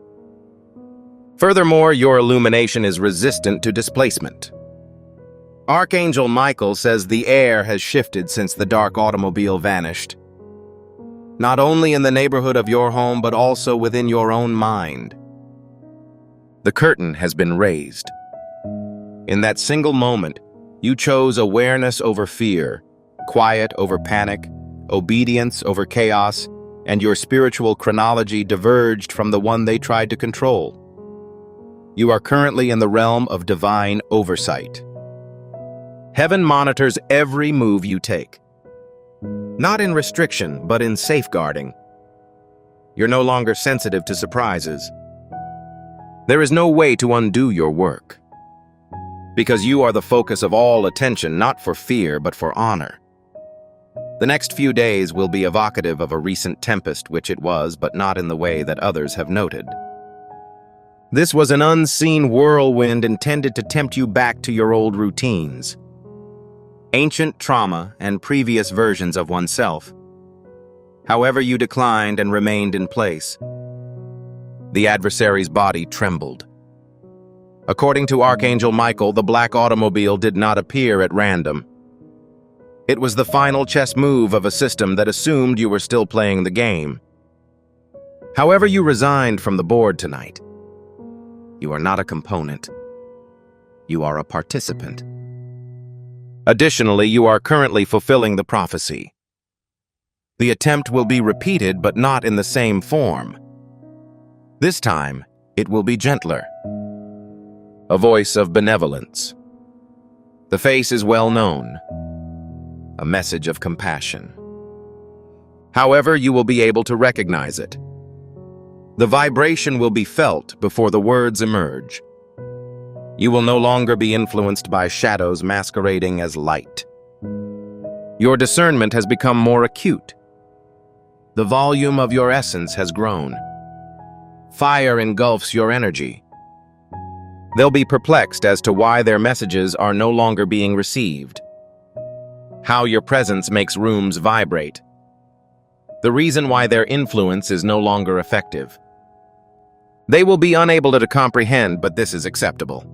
Speaker 1: Furthermore, your illumination is resistant to displacement. Archangel Michael says the air has shifted since the dark automobile vanished. Not only in the neighborhood of your home, but also within your own mind. The curtain has been raised. In that single moment, you chose awareness over fear, quiet over panic, obedience over chaos, and your spiritual chronology diverged from the one they tried to control. You are currently in the realm of divine oversight. Heaven monitors every move you take. Not in restriction, but in safeguarding. You're no longer sensitive to surprises. There is no way to undo your work, because you are the focus of all attention, not for fear, but for honor. The next few days will be evocative of a recent tempest, which it was, but not in the way that others have noted. This was an unseen whirlwind intended to tempt you back to your old routines, ancient trauma, and previous versions of oneself. However, you declined and remained in place. The adversary's body trembled. According to Archangel Michael, the black automobile did not appear at random. It was the final chess move of a system that assumed you were still playing the game. However, you resigned from the board tonight. You are not a component. You are a participant. Additionally, you are currently fulfilling the prophecy. The attempt will be repeated, but not in the same form. This time, it will be gentler. A voice of benevolence. The face is well known. A message of compassion. However, you will be able to recognize it. The vibration will be felt before the words emerge. You will no longer be influenced by shadows masquerading as light. Your discernment has become more acute. The volume of your essence has grown. Fire engulfs your energy. They'll be perplexed as to why their messages are no longer being received. How your presence makes rooms vibrate. The reason why their influence is no longer effective. They will be unable to comprehend, but this is acceptable.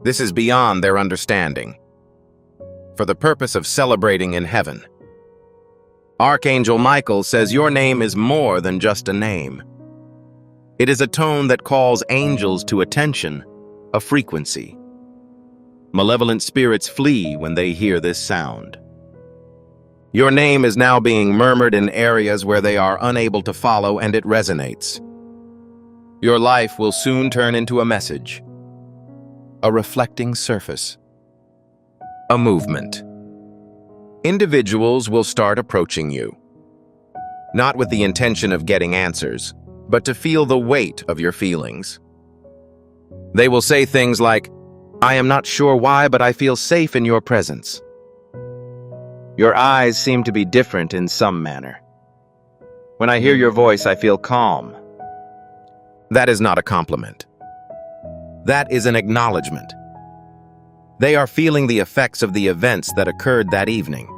Speaker 1: This is beyond their understanding. For the purpose of celebrating in heaven. Archangel Michael says your name is more than just a name. It is a tone that calls angels to attention, a frequency. Malevolent spirits flee when they hear this sound. Your name is now being murmured in areas where they are unable to follow, and it resonates. Your life will soon turn into a message. A reflecting surface. A movement. Individuals will start approaching you, not with the intention of getting answers, but to feel the weight of your feelings. They will say things like, "I am not sure why, but I feel safe in your presence."
Speaker 2: Your eyes seem to be different in some manner. When I hear your voice, I feel calm.
Speaker 1: That is not a compliment. That is an acknowledgement. They are feeling the effects of the events that occurred that evening.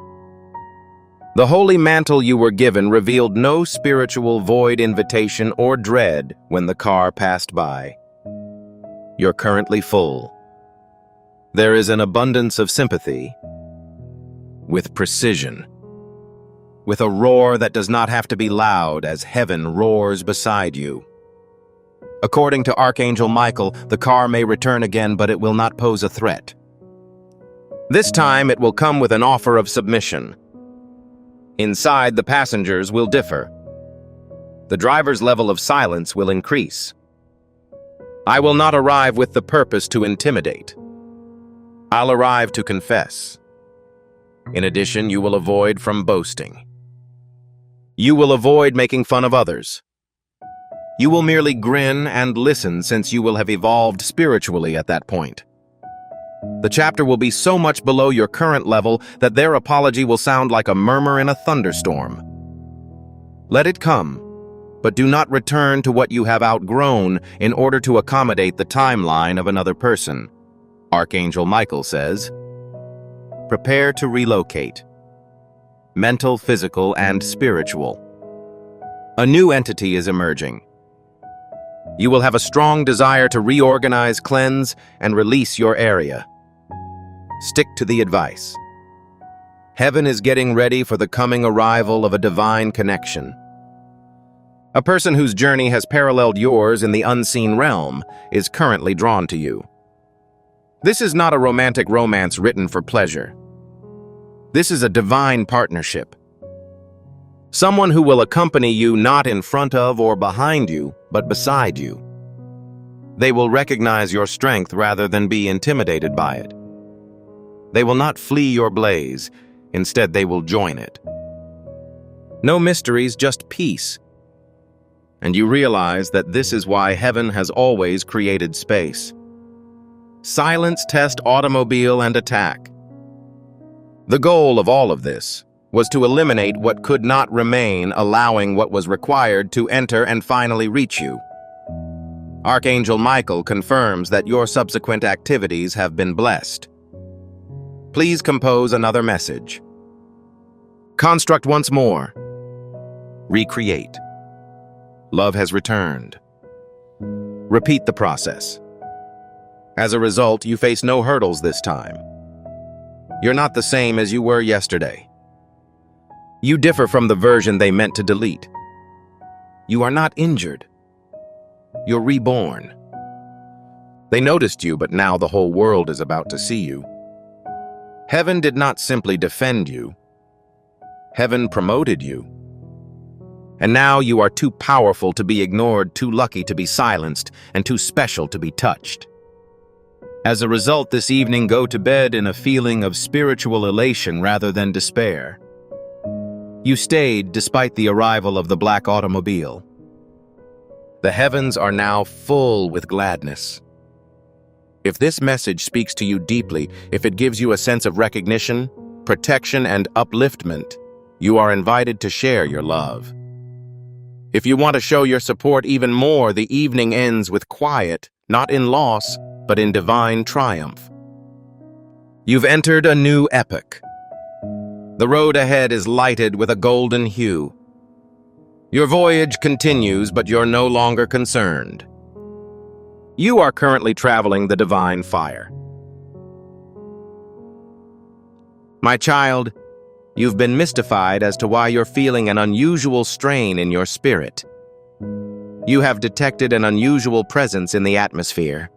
Speaker 1: The holy mantle you were given revealed no spiritual void, invitation, or dread when the car passed by. You're currently full. There is an abundance of sympathy, with precision, with a roar that does not have to be loud as heaven roars beside you. According to Archangel Michael, the car may return again, but it will not pose a threat. This time, it will come with an offer of submission. Inside, the passengers will differ. The driver's level of silence will increase. I will not arrive with the purpose to intimidate. I'll arrive to confess. In addition, you will avoid from boasting. You will avoid making fun of others. You will merely grin and listen, since you will have evolved spiritually at that point. The chapter will be so much below your current level that their apology will sound like a murmur in a thunderstorm. Let it come, but do not return to what you have outgrown in order to accommodate the timeline of another person. Archangel Michael says, prepare to relocate. Mental, physical, and spiritual. A new entity is emerging. You will have a strong desire to reorganize, cleanse, and release your area. Stick to the advice. Heaven is getting ready for the coming arrival of a divine connection. A person whose journey has paralleled yours in the unseen realm is currently drawn to you. This is not a romantic romance written for pleasure. This is a divine partnership. Someone who will accompany you not in front of or behind you, but beside you. They will recognize your strength rather than be intimidated by it. They will not flee your blaze. Instead, they will join it. No mysteries, just peace. And you realize that this is why heaven has always created space. Silence, test, automobile, and attack. The goal of all of this was to eliminate what could not remain, allowing what was required to enter and finally reach you. Archangel Michael confirms that your subsequent activities have been blessed. Please compose another message. Construct once more. Recreate. Love has returned. Repeat the process. As a result, you face no hurdles this time. You're not the same as you were yesterday. You differ from the version they meant to delete. You are not injured. You're reborn. They noticed you, but now the whole world is about to see you. Heaven did not simply defend you. Heaven promoted you. And now you are too powerful to be ignored, too lucky to be silenced, and too special to be touched. As a result, this evening go to bed in a feeling of spiritual elation rather than despair. You stayed despite the arrival of the black automobile. The heavens are now full with gladness. If this message speaks to you deeply, if it gives you a sense of recognition, protection, and upliftment, you are invited to share your love. If you want to show your support even more, the evening ends with quiet, not in loss, but in divine triumph. You've entered a new epoch. The road ahead is lighted with a golden hue. Your voyage continues, but you're no longer concerned. You are currently traveling the divine fire. My child, you've been mystified as to why you're feeling an unusual strain in your spirit. You have detected an unusual presence in the atmosphere.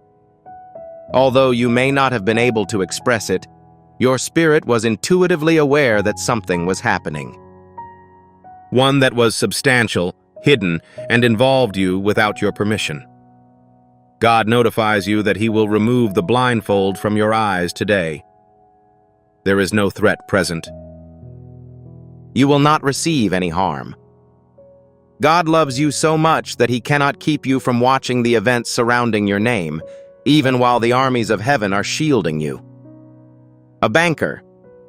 Speaker 1: Although you may not have been able to express it, your spirit was intuitively aware that something was happening. One that was substantial, hidden, and involved you without your permission. God notifies you that He will remove the blindfold from your eyes today. There is no threat present. You will not receive any harm. God loves you so much that He cannot keep you from watching the events surrounding your name, even while the armies of heaven are shielding you. A banker,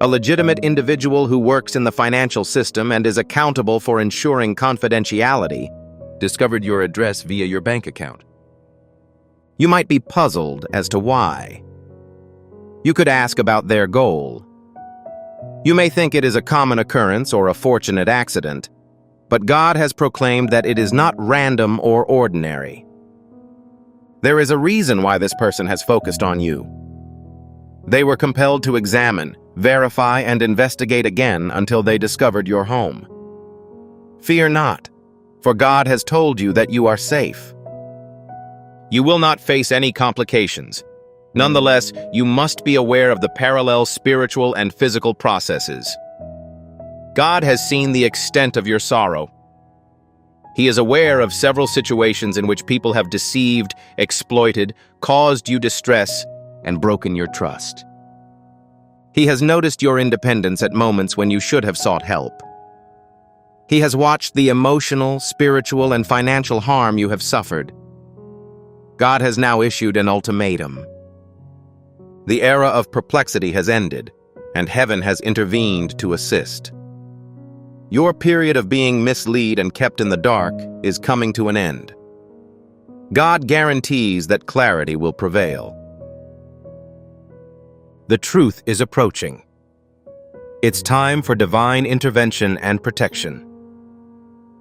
Speaker 1: A legitimate individual who works in the financial system and is accountable for ensuring confidentiality, discovered your address via your bank account. You might be puzzled as to why. You could ask about their goal. You may think it is a common occurrence or a fortunate accident, but God has proclaimed that it is not random or ordinary. There is a reason why this person has focused on you. They were compelled to examine, verify, and investigate again until they discovered your home. Fear not, for God has told you that you are safe. You will not face any complications. Nonetheless, you must be aware of the parallel spiritual and physical processes. God has seen the extent of your sorrow. He is aware of several situations in which people have deceived, exploited, caused you distress, and broken your trust. He has noticed your independence at moments when you should have sought help. He has watched the emotional, spiritual, and financial harm you have suffered. God has now issued an ultimatum. The era of perplexity has ended, and heaven has intervened to assist. Your period of being misled and kept in the dark is coming to an end. God guarantees that clarity will prevail. The truth is approaching. It's time for divine intervention and protection.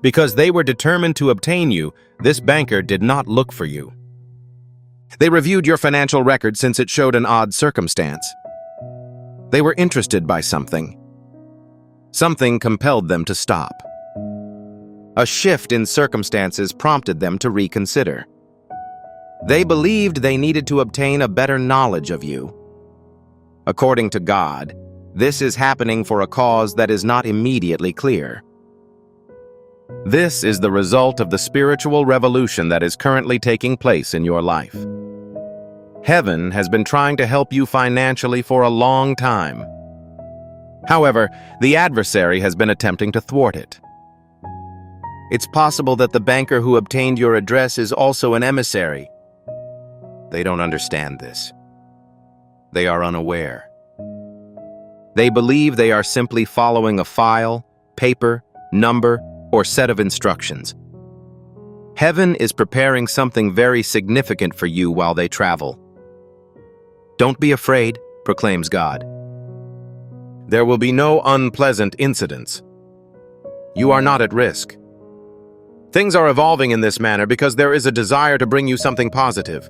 Speaker 1: Because they were determined to obtain you, this banker did not look for you. They reviewed your financial record since it showed an odd circumstance. They were interested by something. Something compelled them to stop. A shift in circumstances prompted them to reconsider. They believed they needed to obtain a better knowledge of you. According to God, this is happening for a cause that is not immediately clear. This is the result of the spiritual revolution that is currently taking place in your life. Heaven has been trying to help you financially for a long time. However, the adversary has been attempting to thwart it. It's possible that the banker who obtained your address is also an emissary. They don't understand this. They are unaware. They believe they are simply following a file, paper, number, or set of instructions. Heaven is preparing something very significant for you while they travel. Don't be afraid, proclaims God. There will be no unpleasant incidents. You are not at risk. Things are evolving in this manner because there is a desire to bring you something positive.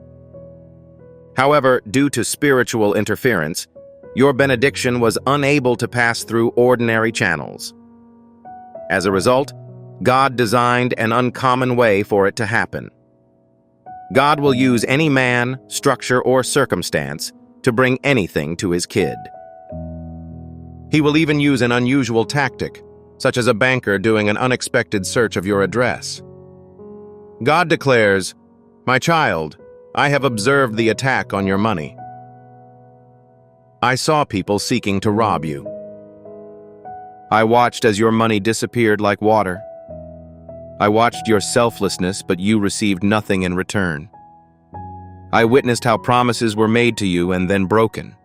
Speaker 1: However, due to spiritual interference, your benediction was unable to pass through ordinary channels. As a result, God designed an uncommon way for it to happen. God will use any man, structure, or circumstance to bring anything to his kid. He will even use an unusual tactic, such as a banker doing an unexpected search of your address. God declares, "My child, I have observed the attack on your money. I saw people seeking to rob you. I watched as your money disappeared like water. I watched your selflessness, but you received nothing in return. I witnessed how promises were made to you and then broken.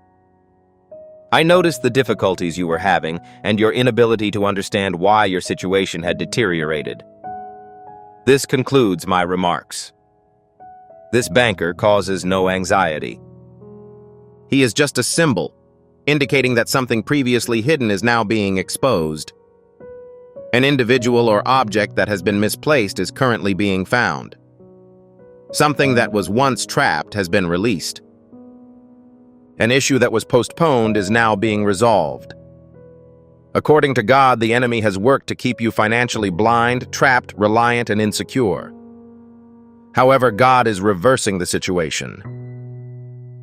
Speaker 1: I noticed the difficulties you were having and your inability to understand why your situation had deteriorated. This concludes my remarks. This banker causes no anxiety. He is just a symbol, indicating that something previously hidden is now being exposed. An individual or object that has been misplaced is currently being found. Something that was once trapped has been released. An issue that was postponed is now being resolved. According to God, the enemy has worked to keep you financially blind, trapped, reliant, and insecure. However, God is reversing the situation.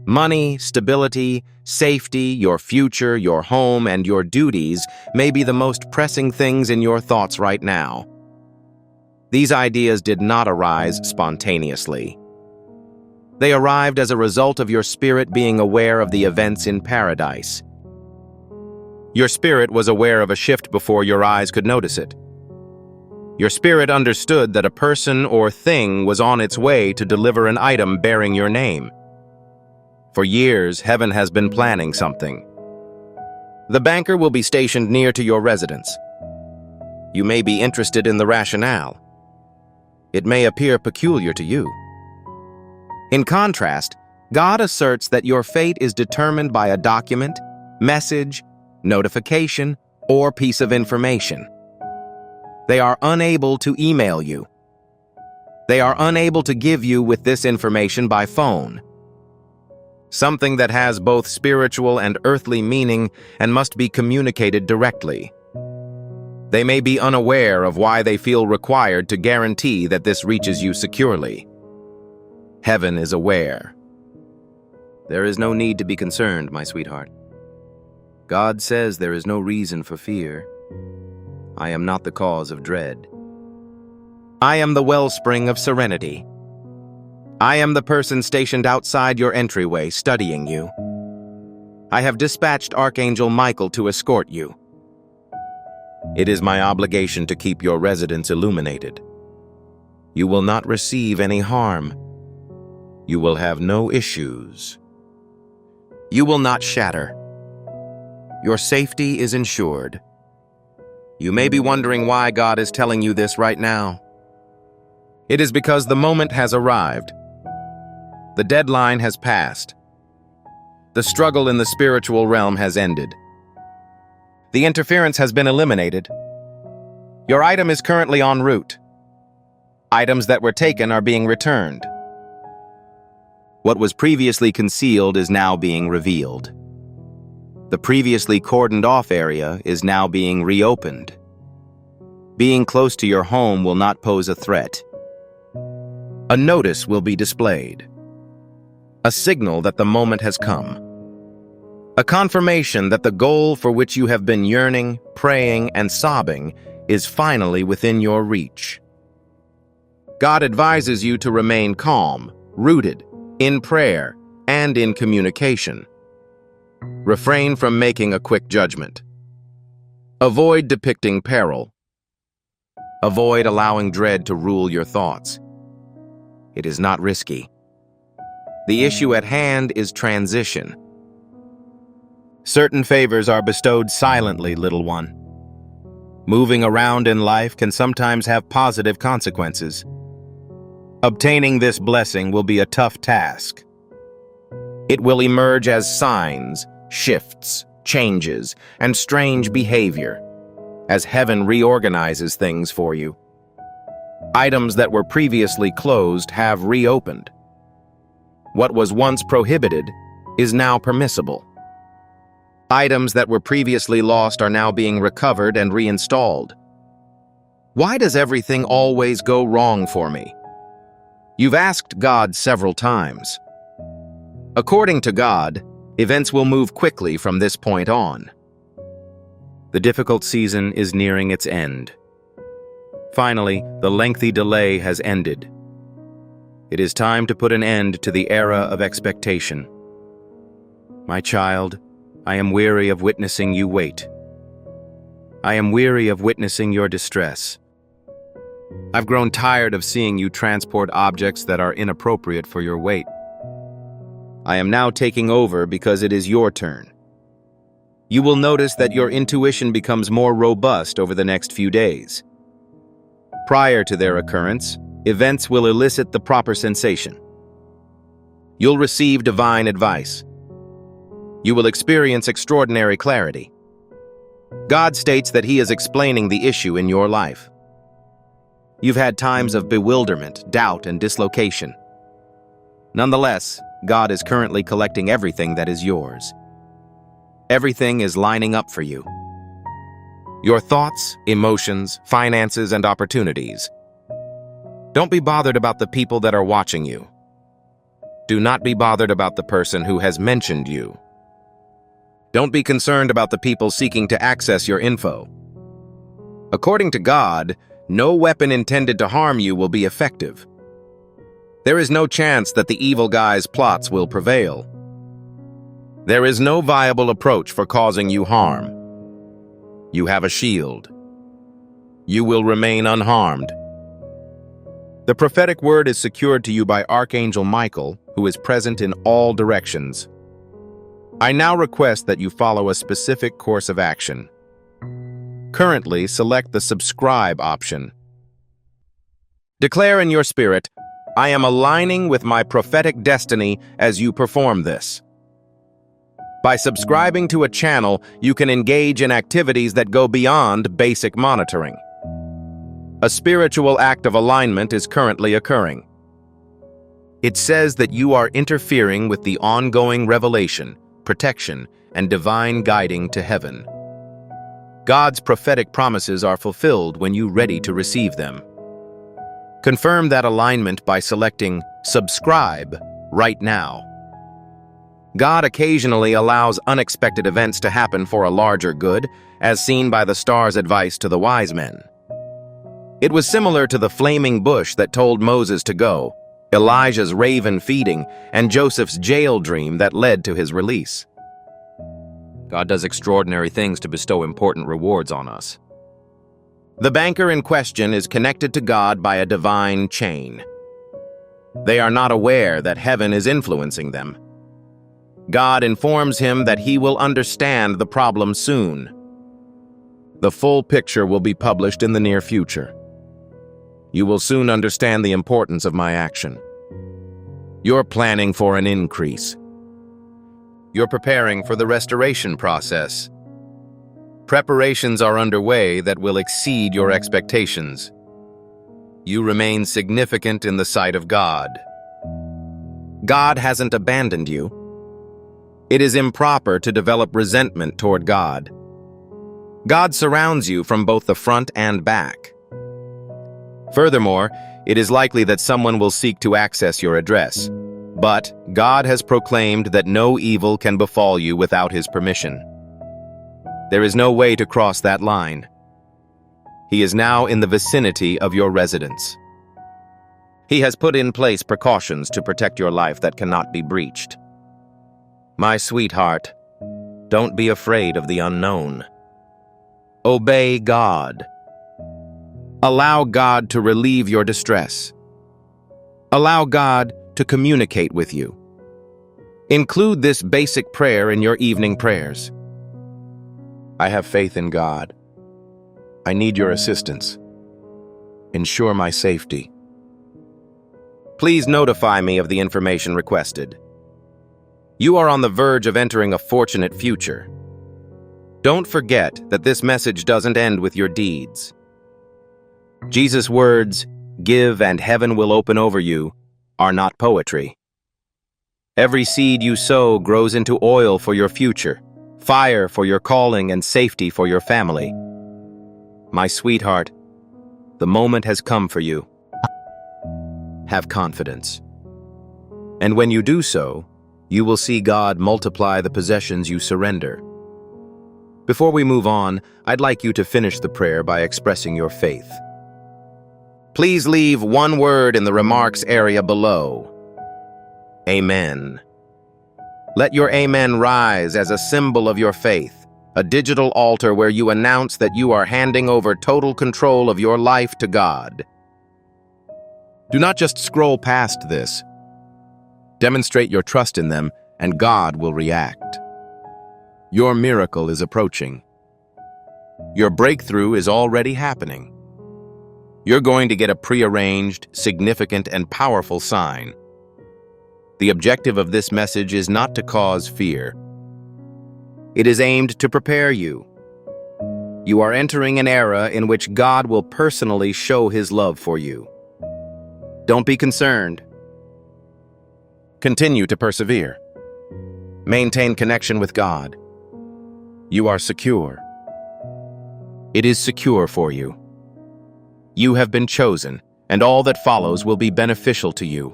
Speaker 1: Money, stability, safety, your future, your home, and your duties may be the most pressing things in your thoughts right now. These ideas did not arise spontaneously. They arrived as a result of your spirit being aware of the events in paradise. Your spirit was aware of a shift before your eyes could notice it. Your spirit understood that a person or thing was on its way to deliver an item bearing your name. For years, heaven has been planning something. The banker will be stationed near to your residence. You may be interested in the rationale. It may appear peculiar to you. In contrast, God asserts that your fate is determined by a document, message, notification, or piece of information. They are unable to email you. They are unable to give you with this information by phone. Something that has both spiritual and earthly meaning and must be communicated directly. They may be unaware of why they feel required to guarantee that this reaches you securely. Heaven is aware. There is no need to be concerned, my sweetheart. God says there is no reason for fear. I am not the cause of dread. I am the wellspring of serenity. I am the person stationed outside your entryway studying you. I have dispatched Archangel Michael to escort you. It is my obligation to keep your residence illuminated. You will not receive any harm. You will have no issues. You will not shatter. Your safety is ensured. You may be wondering why God is telling you this right now. It is because the moment has arrived. The deadline has passed. The struggle in the spiritual realm has ended. The interference has been eliminated. Your item is currently en route. Items that were taken are being returned. What was previously concealed is now being revealed. The previously cordoned off area is now being reopened. Being close to your home will not pose a threat. A notice will be displayed. A signal that the moment has come. A confirmation that the goal for which you have been yearning, praying, and sobbing is finally within your reach. God advises you to remain calm, rooted, in prayer, and in communication. Refrain from making a quick judgment. Avoid depicting peril. Avoid allowing dread to rule your thoughts. It is not risky. The issue at hand is transition. Certain favors are bestowed silently, little one. Moving around in life can sometimes have positive consequences. Obtaining this blessing will be a tough task. It will emerge as signs, shifts, changes, and strange behavior, as heaven reorganizes things for you. Items that were previously closed have reopened. What was once prohibited is now permissible. Items that were previously lost are now being recovered and reinstalled. Why does everything always go wrong for me? You've asked God several times. According to God, events will move quickly from this point on. The difficult season is nearing its end. Finally, the lengthy delay has ended. It is time to put an end to the era of expectation. My child, I am weary of witnessing you wait. I am weary of witnessing your distress. I've grown tired of seeing you transport objects that are inappropriate for your weight. I am now taking over because it is your turn. You will notice that your intuition becomes more robust over the next few days. Prior to their occurrence, events will elicit the proper sensation. You'll receive divine advice. You will experience extraordinary clarity. God states that He is explaining the issue in your life. You've had times of bewilderment, doubt, and dislocation. Nonetheless, God is currently collecting everything that is yours. Everything is lining up for you. Your thoughts, emotions, finances, and opportunities. Don't be bothered about the people that are watching you. Do not be bothered about the person who has mentioned you. Don't be concerned about the people seeking to access your info. According to God, no weapon intended to harm you will be effective. There is no chance that the evil guy's plots will prevail. There is no viable approach for causing you harm. You have a shield. You will remain unharmed. The prophetic word is secured to you by Archangel Michael, who is present in all directions. I now request that you follow a specific course of action. Currently, select the subscribe option. Declare in your spirit, I am aligning with my prophetic destiny as you perform this. By subscribing to a channel, you can engage in activities that go beyond basic monitoring. A spiritual act of alignment is currently occurring. It says that you are interfering with the ongoing revelation, protection, and divine guiding to heaven. God's prophetic promises are fulfilled when you're ready to receive them. Confirm that alignment by selecting Subscribe right now. God occasionally allows unexpected events to happen for a larger good, as seen by the star's advice to the wise men. It was similar to the flaming bush that told Moses to go, Elijah's raven feeding, and Joseph's jail dream that led to his release. God does extraordinary things to bestow important rewards on us. The banker in question is connected to God by a divine chain. They are not aware that heaven is influencing them. God informs him that he will understand the problem soon. The full picture will be published in the near future. You will soon understand the importance of my action. You're planning for an increase. You're preparing for the restoration process. Preparations are underway that will exceed your expectations. You remain significant in the sight of God. God hasn't abandoned you. It is improper to develop resentment toward God. God surrounds you from both the front and back. Furthermore, it is likely that someone will seek to access your address. But God has proclaimed that no evil can befall you without his permission. There is no way to cross that line. He is now in the vicinity of your residence. He has put in place precautions to protect your life that cannot be breached. My sweetheart, don't be afraid of the unknown. Obey God. Allow God to relieve your distress. Allow God to communicate with you. Include this basic prayer in your evening prayers. I have faith in God. I need your assistance. Ensure my safety. Please notify me of the information requested. You are on the verge of entering a fortunate future. Don't forget that this message doesn't end with your deeds. Jesus' words, "Give and heaven will open over you," are not poetry. Every seed you sow grows into oil for your future, fire for your calling, and safety for your family. My sweetheart, the moment has come for you. Have confidence. And when you do so, you will see God multiply the possessions you surrender. Before we move on, I'd like you to finish the prayer by expressing your faith. Please leave one word in the remarks area below. Amen. Let your amen rise as a symbol of your faith, a digital altar where you announce that you are handing over total control of your life to God. Do not just scroll past this. Demonstrate your trust in them, and God will react. Your miracle is approaching. Your breakthrough is already happening. You're going to get a prearranged, significant, and powerful sign. The objective of this message is not to cause fear. It is aimed to prepare you. You are entering an era in which God will personally show his love for you. Don't be concerned. Continue to persevere. Maintain connection with God. You are secure. It is secure for you. You have been chosen, and all that follows will be beneficial to you.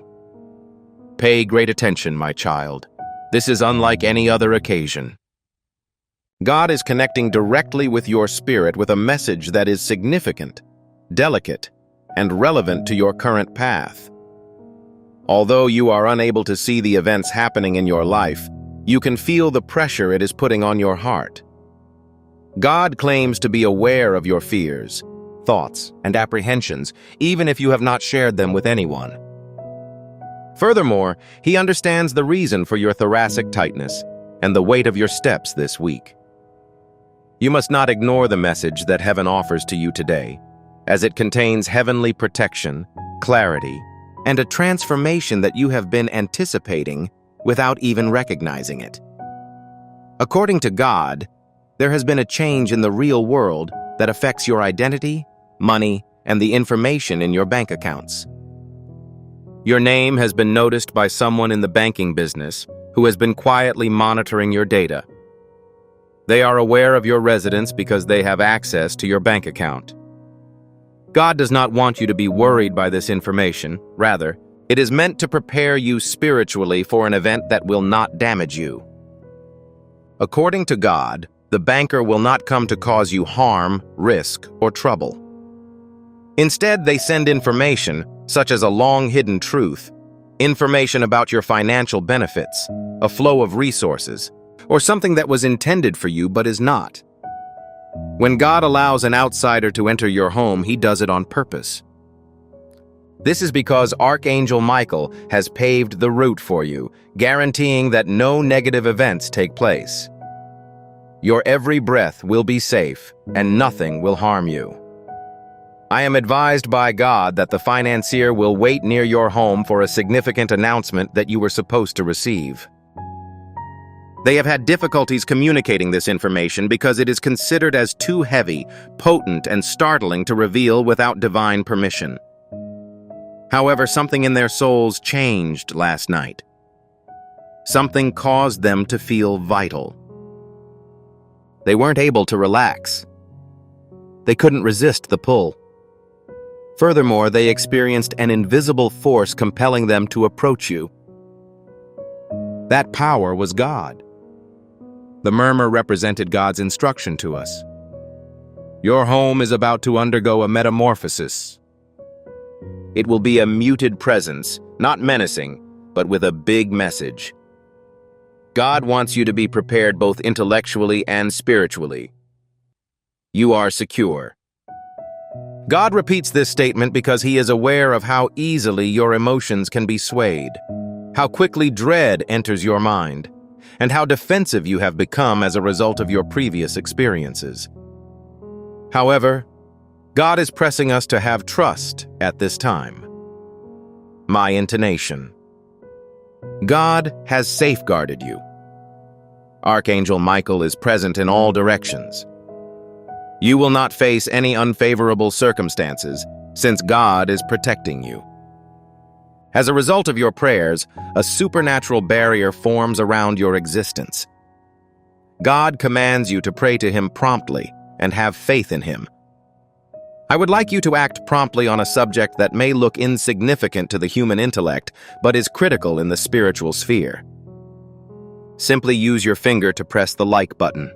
Speaker 1: Pay great attention, my child. This is unlike any other occasion. God is connecting directly with your spirit with a message that is significant, delicate, and relevant to your current path. Although you are unable to see the events happening in your life, you can feel the pressure it is putting on your heart. God claims to be aware of your fears, thoughts, and apprehensions, even if you have not shared them with anyone. Furthermore, he understands the reason for your thoracic tightness and the weight of your steps this week. You must not ignore the message that heaven offers to you today, as it contains heavenly protection, clarity, and a transformation that you have been anticipating without even recognizing it. According to God, there has been a change in the real world that affects your identity, money, and the information in your bank accounts. Your name has been noticed by someone in the banking business who has been quietly monitoring your data. They are aware of your residence because they have access to your bank account. God does not want you to be worried by this information. Rather, it is meant to prepare you spiritually for an event that will not damage you. According to God, the banker will not come to cause you harm, risk, or trouble. Instead, they send information, such as a long-hidden truth, information about your financial benefits, a flow of resources, or something that was intended for you but is not. When God allows an outsider to enter your home, he does it on purpose. This is because Archangel Michael has paved the route for you, guaranteeing that no negative events take place. Your every breath will be safe, and nothing will harm you. I am advised by God that the financier will wait near your home for a significant announcement that you were supposed to receive. They have had difficulties communicating this information because it is considered as too heavy, potent, and startling to reveal without divine permission. However, something in their souls changed last night. Something caused them to feel vital. They weren't able to relax. They couldn't resist the pull. Furthermore, they experienced an invisible force compelling them to approach you. That power was God. The murmur represented God's instruction to us. Your home is about to undergo a metamorphosis. It will be a muted presence, not menacing, but with a big message. God wants you to be prepared both intellectually and spiritually. You are secure. God repeats this statement because he is aware of how easily your emotions can be swayed, how quickly dread enters your mind, and how defensive you have become as a result of your previous experiences. However, God is pressing us to have trust at this time. My intonation. God has safeguarded you. Archangel Michael is present in all directions. You will not face any unfavorable circumstances, since God is protecting you. As a result of your prayers, a supernatural barrier forms around your existence. God commands you to pray to him promptly and have faith in him. I would like you to act promptly on a subject that may look insignificant to the human intellect, but is critical in the spiritual sphere. Simply use your finger to press the like button.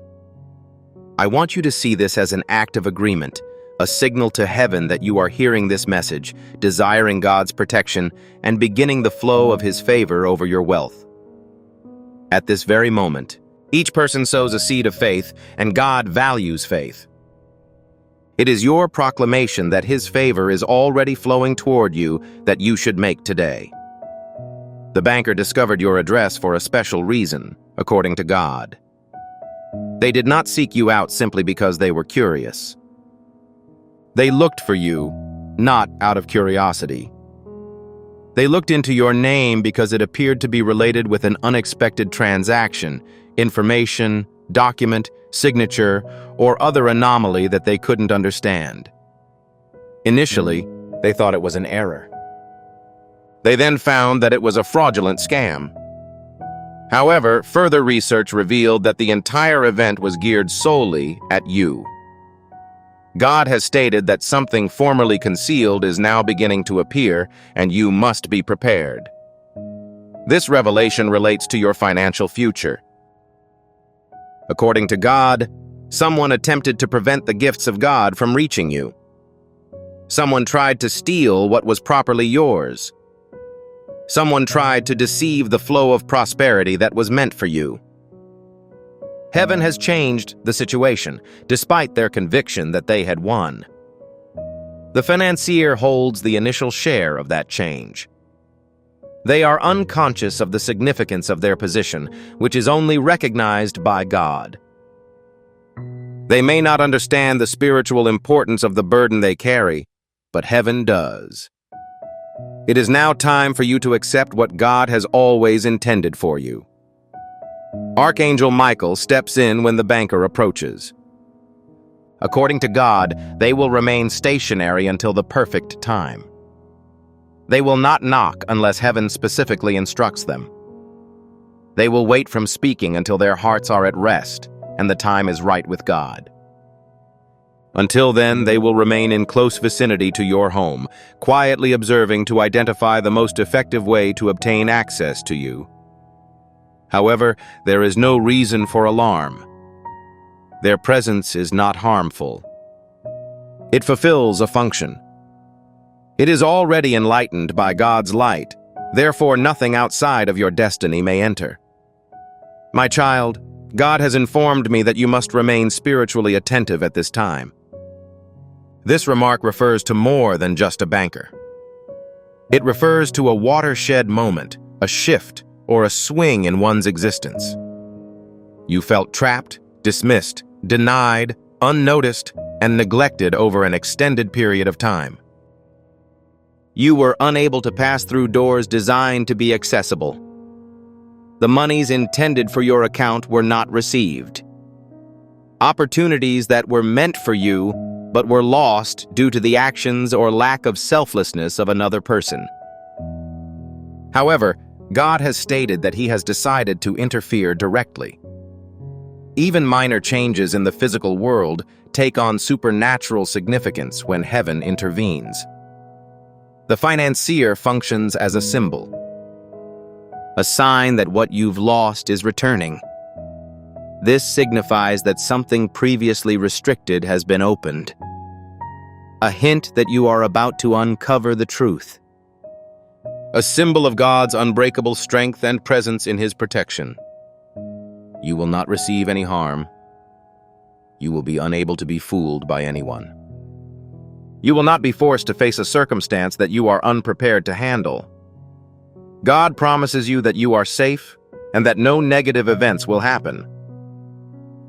Speaker 1: I want you to see this as an act of agreement, a signal to heaven that you are hearing this message, desiring God's protection, and beginning the flow of his favor over your wealth. At this very moment, each person sows a seed of faith, and God values faith. It is your proclamation that his favor is already flowing toward you that you should make today. The banker discovered your address for a special reason, according to God. They did not seek you out simply because they were curious. They looked for you, not out of curiosity. They looked into your name because it appeared to be related with an unexpected transaction, information, document, signature, or other anomaly that they couldn't understand. Initially, they thought it was an error. They then found that it was a fraudulent scam. However, further research revealed that the entire event was geared solely at you. God has stated that something formerly concealed is now beginning to appear, and you must be prepared. This revelation relates to your financial future. According to God, someone attempted to prevent the gifts of God from reaching you. Someone tried to steal what was properly yours. Someone tried to deceive the flow of prosperity that was meant for you. Heaven has changed the situation, despite their conviction that they had won. The financier holds the initial share of that change. They are unconscious of the significance of their position, which is only recognized by God. They may not understand the spiritual importance of the burden they carry, but heaven does. It is now time for you to accept what God has always intended for you. Archangel Michael steps in when the banker approaches. According to God, they will remain stationary until the perfect time. They will not knock unless heaven specifically instructs them. They will wait from speaking until their hearts are at rest and the time is right with God. Until then, they will remain in close vicinity to your home, quietly observing to identify the most effective way to obtain access to you. However, there is no reason for alarm. Their presence is not harmful. It fulfills a function. It is already enlightened by God's light, therefore nothing outside of your destiny may enter. My child, God has informed me that you must remain spiritually attentive at this time. This remark refers to more than just a banker. It refers to a watershed moment, a shift, or a swing in one's existence. You felt trapped, dismissed, denied, unnoticed, and neglected over an extended period of time. You were unable to pass through doors designed to be accessible. The monies intended for your account were not received. Opportunities that were meant for you but were lost due to the actions or lack of selflessness of another person. However, God has stated that He has decided to interfere directly. Even minor changes in the physical world take on supernatural significance when heaven intervenes. The financier functions as a symbol, a sign that what you've lost is returning. This signifies that something previously restricted has been opened, a hint that you are about to uncover the truth. A symbol of God's unbreakable strength and presence in His protection. You will not receive any harm. You will be unable to be fooled by anyone. You will not be forced to face a circumstance that you are unprepared to handle. God promises you that you are safe and that no negative events will happen.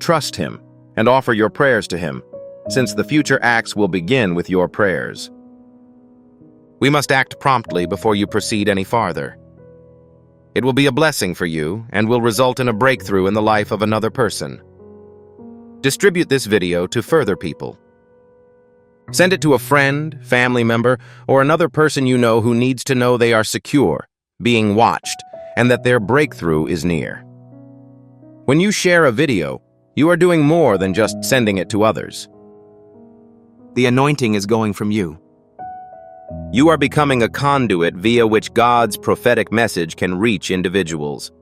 Speaker 1: Trust Him and offer your prayers to Him, since the future acts will begin with your prayers. We must act promptly before you proceed any farther. It will be a blessing for you and will result in a breakthrough in the life of another person. Distribute this video to further people. Send it to a friend, family member, or another person you know who needs to know they are secure, being watched, and that their breakthrough is near. When you share a video, you are doing more than just sending it to others. The anointing is going from you. You are becoming a conduit via which God's prophetic message can reach individuals.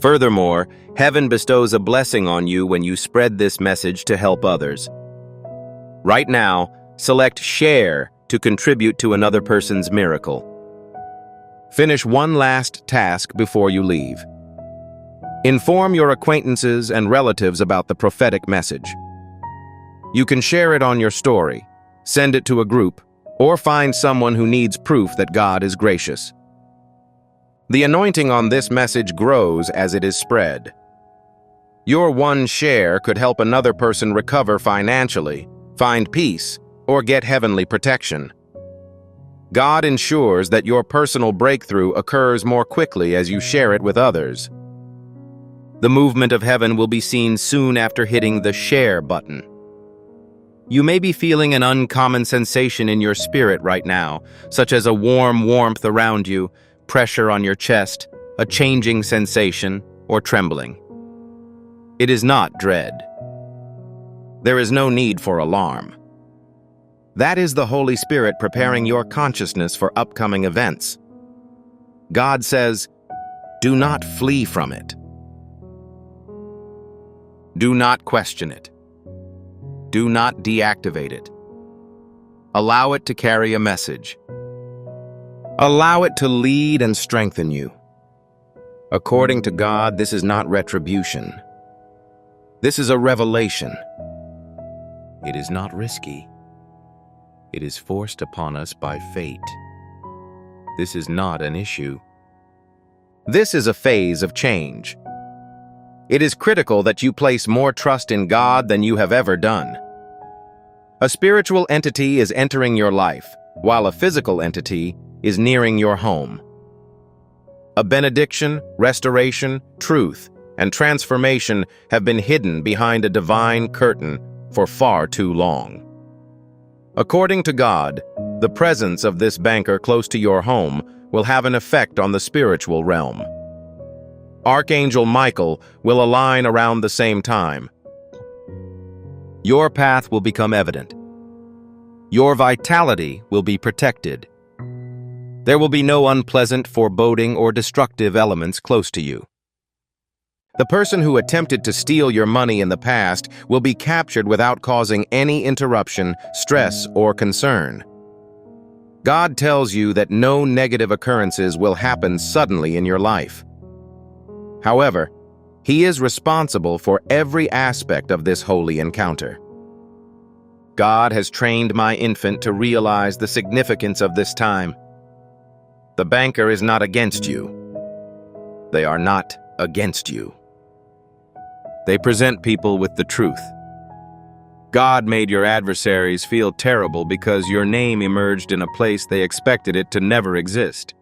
Speaker 1: Furthermore, heaven bestows a blessing on you when you spread this message to help others. Right now, select Share to contribute to another person's miracle. Finish one last task before you leave. Inform your acquaintances and relatives about the prophetic message. You can share it on your story, send it to a group, or find someone who needs proof that God is gracious. The anointing on this message grows as it is spread. Your one share could help another person recover financially, find peace, or get heavenly protection. God ensures that your personal breakthrough occurs more quickly as you share it with others. The movement of heaven will be seen soon after hitting the share button. You may be feeling an uncommon sensation in your spirit right now, such as a warm warmth around you, pressure on your chest, a changing sensation, or trembling. It is not dread. There is no need for alarm. That is the Holy Spirit preparing your consciousness for upcoming events. God says, do not flee from it. Do not question it. Do not deactivate it. Allow it to carry a message. Allow it to lead and strengthen you. According to God, this is not retribution. This is a revelation. It is not risky. It is forced upon us by fate. this is not an issue. This is a phase of change. It is critical that you place more trust in God than you have ever done. A spiritual entity is entering your life, while a physical entity is nearing your home. A benediction, restoration, truth, and transformation have been hidden behind a divine curtain for far too long. According to God, the presence of this banker close to your home will have an effect on the spiritual realm. Archangel Michael will align around the same time. Your path will become evident. Your vitality will be protected. There will be no unpleasant, foreboding, or destructive elements close to you. The person who attempted to steal your money in the past will be captured without causing any interruption, stress, or concern. God tells you that no negative occurrences will happen suddenly in your life. However, He is responsible for every aspect of this holy encounter. God has trained my infant to realize the significance of this time. The banker is not against you. They are not against you. They present people with the truth. God made your adversaries feel terrible because your name emerged in a place they expected it to never exist.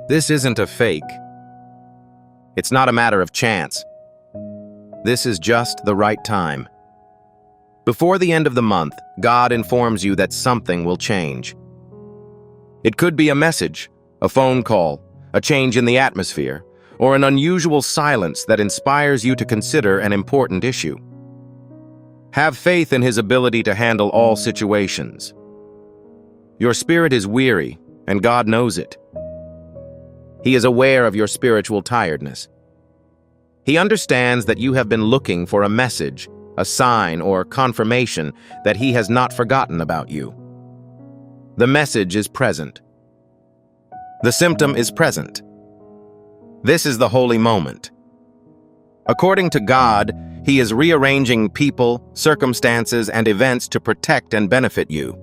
Speaker 1: This isn't a fake. It's not a matter of chance. This is just the right time. Before the end of the month, God informs you that something will change. It could be a message, a phone call, a change in the atmosphere, or an unusual silence that inspires you to consider an important issue. Have faith in His ability to handle all situations. Your spirit is weary, and God knows it. He is aware of your spiritual tiredness. He understands that you have been looking for a message, a sign, or confirmation that He has not forgotten about you. The message is present. The symptom is present. This is the holy moment. According to God, He is rearranging people, circumstances, and events to protect and benefit you.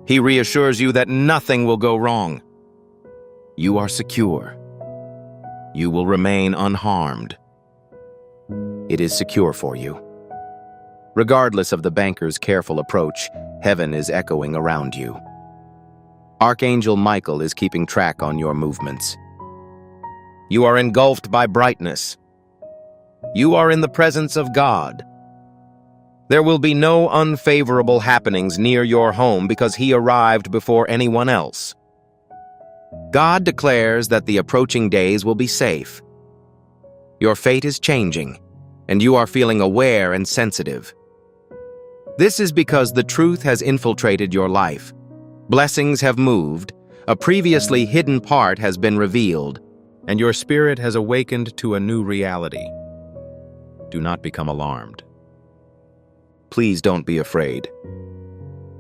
Speaker 1: He reassures you that nothing will go wrong. You are secure. You will remain unharmed. It is secure for you. Regardless of the banker's careful approach, heaven is echoing around you. Archangel Michael is keeping track on your movements. You are engulfed by brightness. You are in the presence of God. There will be no unfavorable happenings near your home because He arrived before anyone else. God declares that the approaching days will be safe. Your fate is changing, and you are feeling aware and sensitive. This is because the truth has infiltrated your life. Blessings have moved, a previously hidden part has been revealed, and your spirit has awakened to a new reality. Do not become alarmed. Please don't be afraid.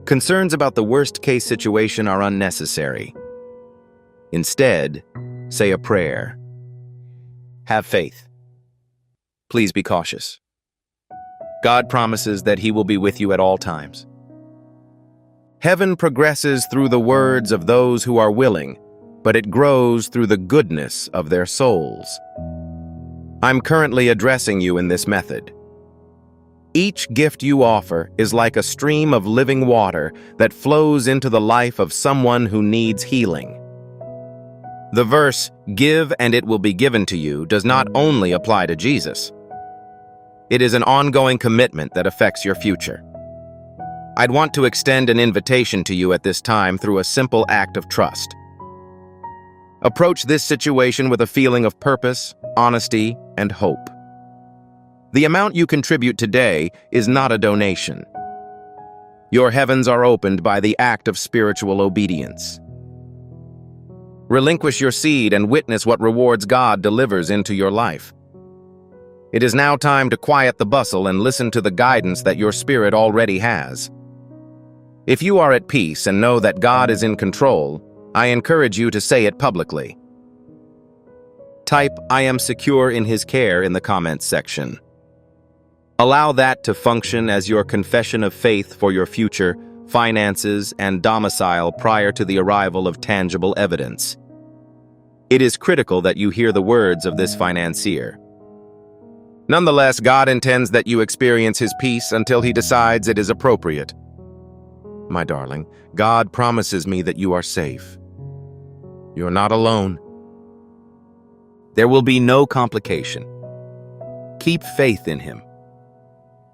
Speaker 1: Concerns about the worst-case situation are unnecessary. Instead, say a prayer. Have faith. Please be cautious. God promises that He will be with you at all times. Heaven progresses through the words of those who are willing, but it grows through the goodness of their souls. I'm currently addressing you in this method. Each gift you offer is like a stream of living water that flows into the life of someone who needs healing. The verse, "Give and it will be given to you," does not only apply to Jesus. It is an ongoing commitment that affects your future. I'd want to extend an invitation to you at this time through a simple act of trust. Approach this situation with a feeling of purpose, honesty, and hope. The amount you contribute today is not a donation. Your heavens are opened by the act of spiritual obedience. Relinquish your seed and witness what rewards God delivers into your life. It is now time to quiet the bustle and listen to the guidance that your spirit already has. If you are at peace and know that God is in control, I encourage you to say it publicly. Type "I am secure in His care" in the comments section. Allow that to function as your confession of faith for your future,
Speaker 2: finances, and domicile prior to the arrival of tangible evidence. It is critical that you hear the words of this financier.
Speaker 1: Nonetheless, God intends that you experience His peace until He decides it is appropriate. My darling, God promises me that you are safe. You're not alone.
Speaker 2: There will be no complication. Keep faith in Him.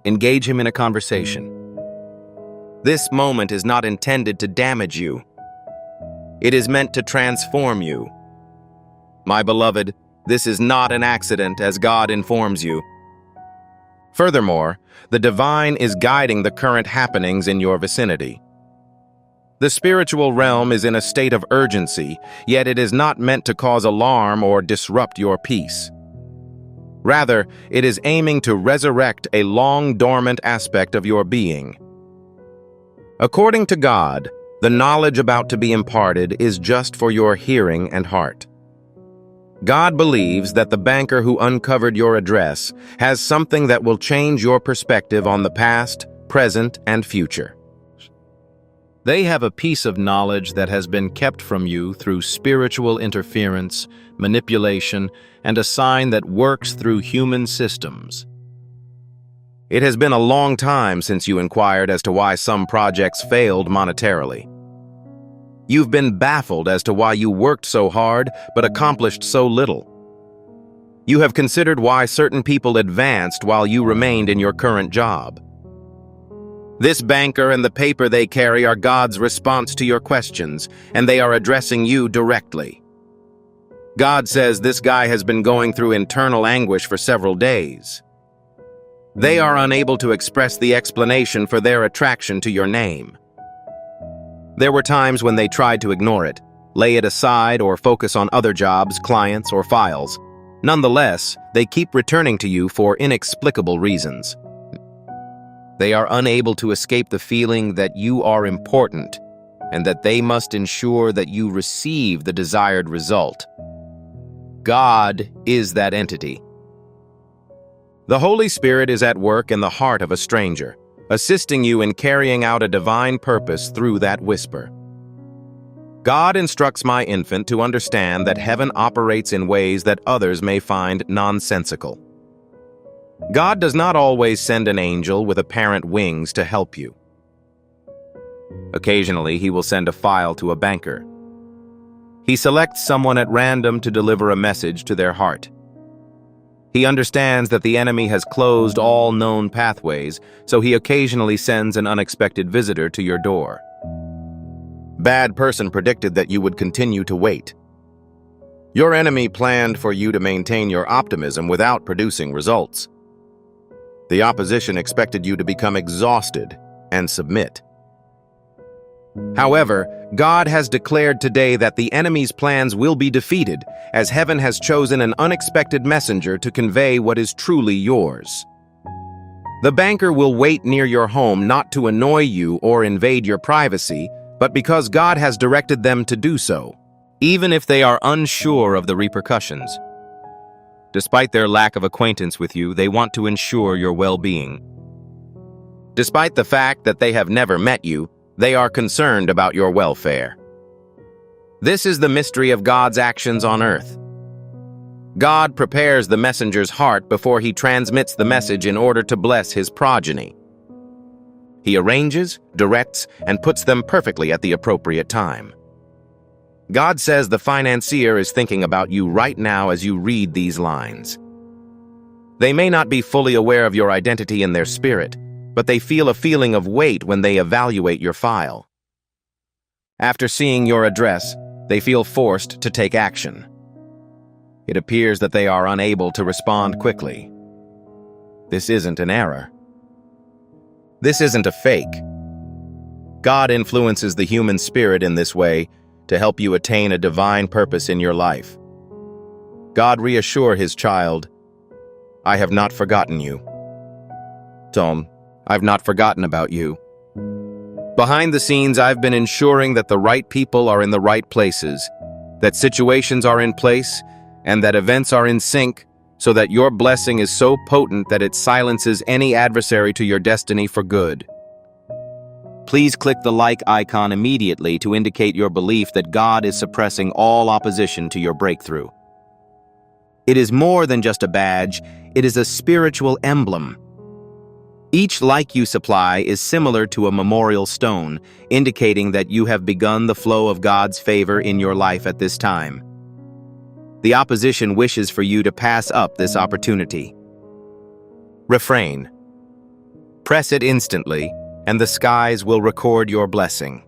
Speaker 2: Engage Him in a conversation. This moment is not intended to damage you. It is meant to transform you. My beloved, this is not an accident, as God informs you.
Speaker 1: Furthermore, the divine is guiding the current happenings in your vicinity. The spiritual realm is in a state of urgency, yet it is not meant to cause alarm or disrupt your peace. Rather, it is aiming to resurrect a long-dormant aspect of your being. According to God, the knowledge about to be imparted is just for your hearing and heart. God believes that the banker who uncovered your address has something that will change your perspective on the past, present, and future.
Speaker 2: They have a piece of knowledge that has been kept from you through spiritual interference, manipulation, and a sign that works through human systems.
Speaker 1: It has been a long time since you inquired as to why some projects failed monetarily. You've been baffled as to why you worked so hard but accomplished so little. You have considered why certain people advanced while you remained in your current job. This banker and the paper they carry are God's response to your questions, and they are addressing you directly. God says this guy has been going through internal anguish for several days. They are unable to express the explanation for their attraction to your name. There were times when they tried to ignore it, lay it aside, or focus on other jobs, clients, or files. Nonetheless, they keep returning to you for inexplicable reasons. They are unable to escape the feeling that you are important and that they must ensure that you receive the desired result. God is that entity. The Holy Spirit is at work in the heart of a stranger, assisting you in carrying out a divine purpose through that whisper. God instructs my infant to understand that heaven operates in ways that others may find nonsensical. God does not always send an angel with apparent wings to help you. Occasionally, He will send a file to a banker. He selects someone at random to deliver a message to their heart. He understands that the enemy has closed all known pathways, so he occasionally sends an unexpected visitor to your door. Bad person predicted that you would continue to wait. Your enemy planned for you to maintain your optimism without producing results. The opposition expected you to become exhausted and submit. However, God has declared today that the enemy's plans will be defeated, as heaven has chosen an unexpected messenger to convey what is truly yours. The banker will wait near your home not to annoy you or invade your privacy, but because God has directed them to do so, even if they are unsure of the repercussions. Despite their lack of acquaintance with you, they want to ensure your well-being. Despite the fact that they have never met you, they are concerned about your welfare. This is the mystery of God's actions on earth. God prepares the messenger's heart before He transmits the message in order to bless His progeny. He arranges, directs, and puts them perfectly at the appropriate time. God says the financier is thinking about you right now as you read these lines. They may not be fully aware of your identity in their spirit, but they feel a feeling of weight when they evaluate your file. After seeing your address, they feel forced to take action. It appears that they are unable to respond quickly. This isn't an error. This isn't a fake. God influences the human spirit in this way to help you attain a divine purpose in your life. God reassure His child, I have not forgotten you. Tom, I've not forgotten about you. Behind the scenes, I've been ensuring that the right people are in the right places, that situations are in place, and that events are in sync, so that your blessing is so potent that it silences any adversary to your destiny for good.
Speaker 2: Please click the like icon immediately to indicate your belief that God is suppressing all opposition to your breakthrough. It is more than just a badge, it is a spiritual emblem. Each like you supply is similar to a memorial stone, indicating that you have begun the flow of God's favor in your life at this time. The opposition wishes for you to pass up this opportunity. Refrain. Press it instantly, and the skies will record your blessing.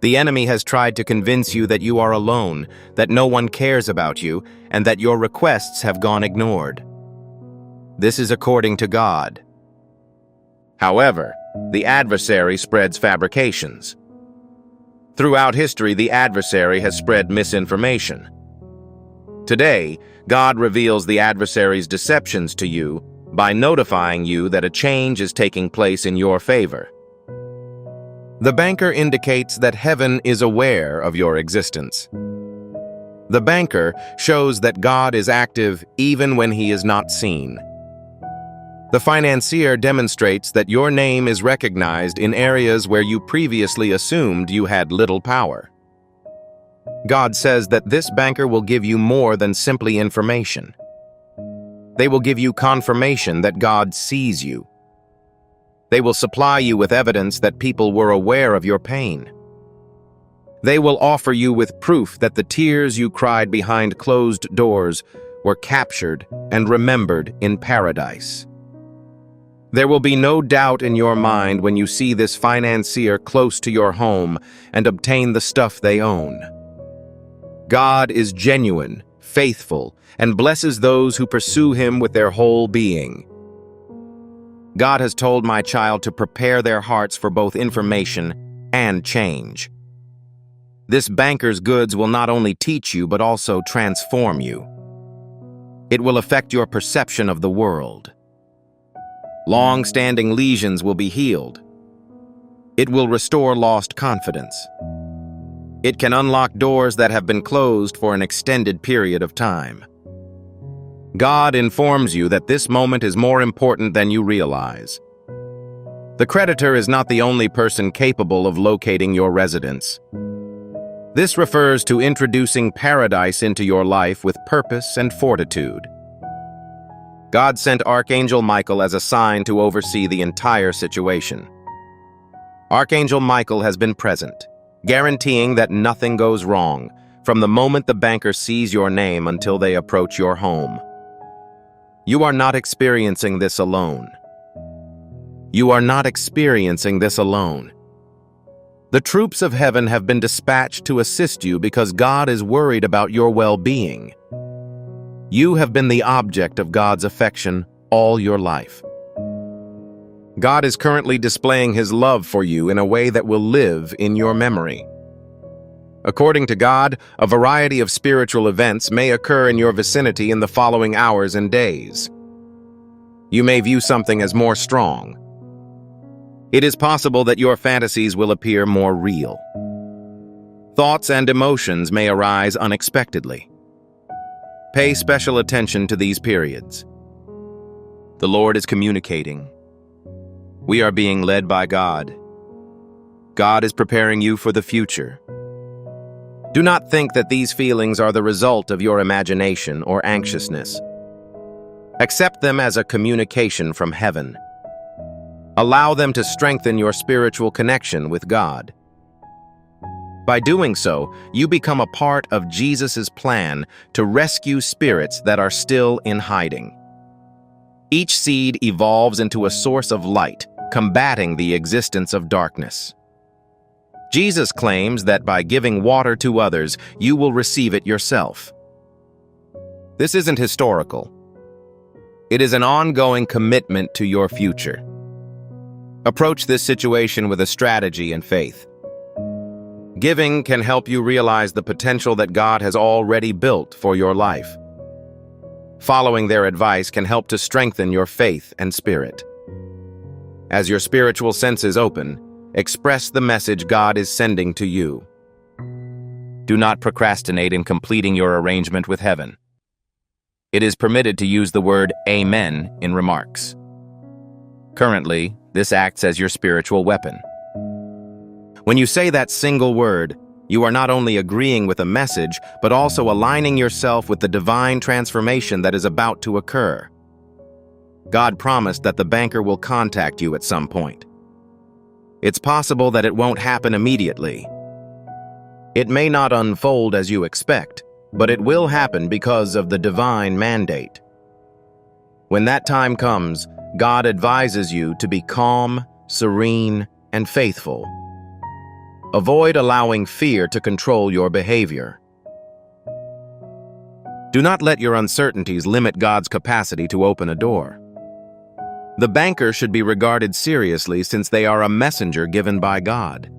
Speaker 2: The enemy has tried to convince you that you are alone, that no one cares about you, and that your requests have gone ignored. This is according to God.
Speaker 1: However, the adversary spreads fabrications. Throughout history, the adversary has spread misinformation. Today, God reveals the adversary's deceptions to you by notifying you that a change is taking place in your favor. The banker indicates that heaven is aware of your existence. The banker shows that God is active even when he is not seen. The financier demonstrates that your name is recognized in areas where you previously assumed you had little power. God says that this banker will give you more than simply information. They will give you confirmation that God sees you. They will supply you with evidence that people were aware of your pain. They will offer you with proof that the tears you cried behind closed doors were captured and remembered in paradise. There will be no doubt in your mind when you see this financier close to your home and obtain the stuff they own. God is genuine, faithful, and blesses those who pursue him with their whole being. God has told my child to prepare their hearts for both information and change. This banker's goods will not only teach you but also transform you. It will affect your perception of the world. Long-standing lesions will be healed. It will restore lost confidence. It can unlock doors that have been closed for an extended period of time. God informs you that this moment is more important than you realize. The creditor is not the only person capable of locating your residence. This refers to introducing paradise into your life with purpose and fortitude. God sent Archangel Michael as a sign to oversee the entire situation. Archangel Michael has been present, guaranteeing that nothing goes wrong from the moment the banker sees your name until they approach your home. You are not experiencing this alone. You are not experiencing this alone. The troops of heaven have been dispatched to assist you because God is worried about your well-being. You have been the object of God's affection all your life. God is currently displaying his love for you in a way that will live in your memory. According to God, a variety of spiritual events may occur in your vicinity in the following hours and days. You may view something as more strong. It is possible that your fantasies will appear more real. Thoughts and emotions may arise unexpectedly. Pay special attention to these periods. The Lord is communicating. We are being led by God. God is preparing you for the future. Do not think that these feelings are the result of your imagination or anxiousness. Accept them as a communication from heaven. Allow them to strengthen your spiritual connection with God. By doing so, you become a part of Jesus' plan to rescue spirits that are still in hiding. Each seed evolves into a source of light, combating the existence of darkness. Jesus claims that by giving water to others, you will receive it yourself. This isn't historical. It is an ongoing commitment to your future. Approach this situation with a strategy and faith. Giving can help you realize the potential that God has already built for your life. Following their advice can help to strengthen your faith and spirit. As your spiritual senses open, express the message God is sending to you. Do not procrastinate in completing your arrangement with heaven. It is permitted to use the word Amen in remarks. Currently, this acts as your spiritual weapon.
Speaker 2: When you say that single word, you are not only agreeing with a message, but also aligning yourself with the divine transformation that is about to occur. God promised that the banker will contact you at some point. It's possible that it won't happen immediately. It may not unfold as you expect, but it will happen because of the divine mandate. When that time comes, God advises you to be calm, serene, and faithful. Avoid allowing fear to control your behavior. Do not let your uncertainties limit God's capacity to open a door. The banker should be regarded seriously since they are a messenger given by God.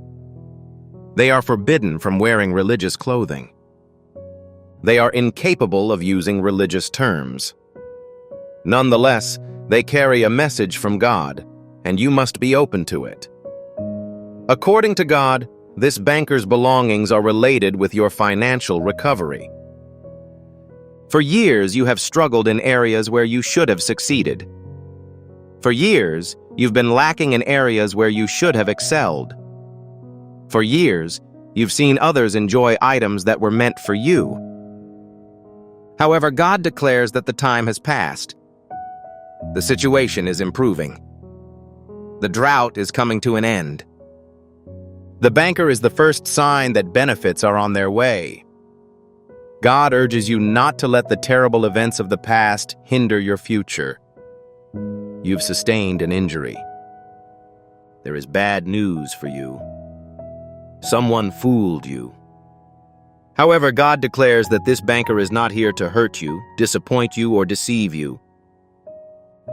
Speaker 2: They are forbidden from wearing religious clothing. They are incapable of using religious terms. Nonetheless, they carry a message from God, and you must be open to it. According to God, this banker's belongings are related with your financial recovery. For years, you have struggled in areas where you should have succeeded. For years, you've been lacking in areas where you should have excelled. For years, you've seen others enjoy items that were meant for you. However, God declares that the time has passed. The situation is improving. The drought is coming to an end. The banker is the first sign that benefits are on their way. God urges you not to let the terrible events of the past hinder your future. You've sustained an injury. There is bad news for you. Someone fooled you. However, God declares that this banker is not here to hurt you, disappoint you, or deceive you.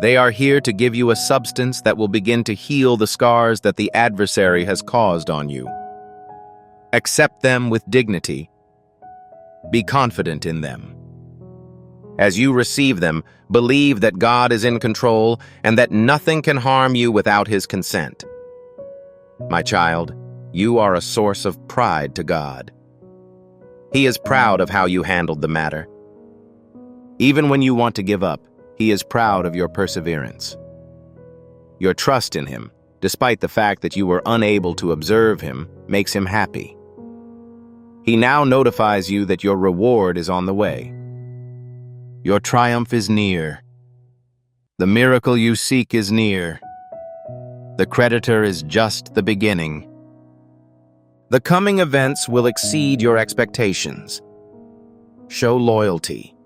Speaker 2: They are here to give you a substance that will begin to heal the scars that the adversary has caused on you. Accept them with dignity. Be confident in them. As you receive them, believe that God is in control and that nothing can harm you without His consent. My child, you are a source of pride to God. He is proud of how you handled the matter. Even when you want to give up, He is proud of your perseverance. Your trust in Him, despite the fact that you were unable to observe Him, makes Him happy. He now notifies you that your reward is on the way. Your triumph is near. The miracle you seek is near. The creditor is just the beginning. The coming events will exceed your expectations. Show loyalty.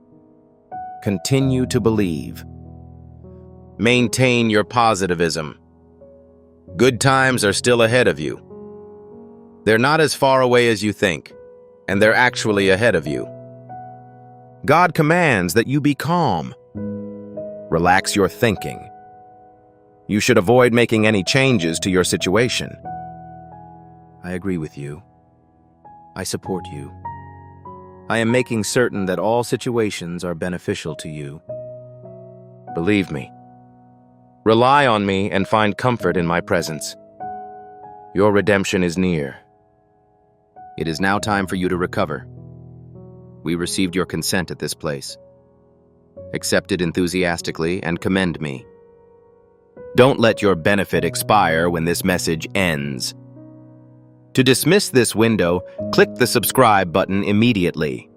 Speaker 2: Continue to believe. Maintain your positivism. Good times are still ahead of you. They're not as far away as you think, and they're actually ahead of you. God commands that you be calm. Relax your thinking. You should avoid making any changes to your situation. I agree with you. I support you. I am making certain that all situations are beneficial to you. Believe me. Rely on me and find comfort in my presence. Your redemption is near. It is now time for you to recover. We received your consent at this place. Accept it enthusiastically and commend me. Don't let your benefit expire when this message ends. To dismiss this window, click the subscribe button immediately.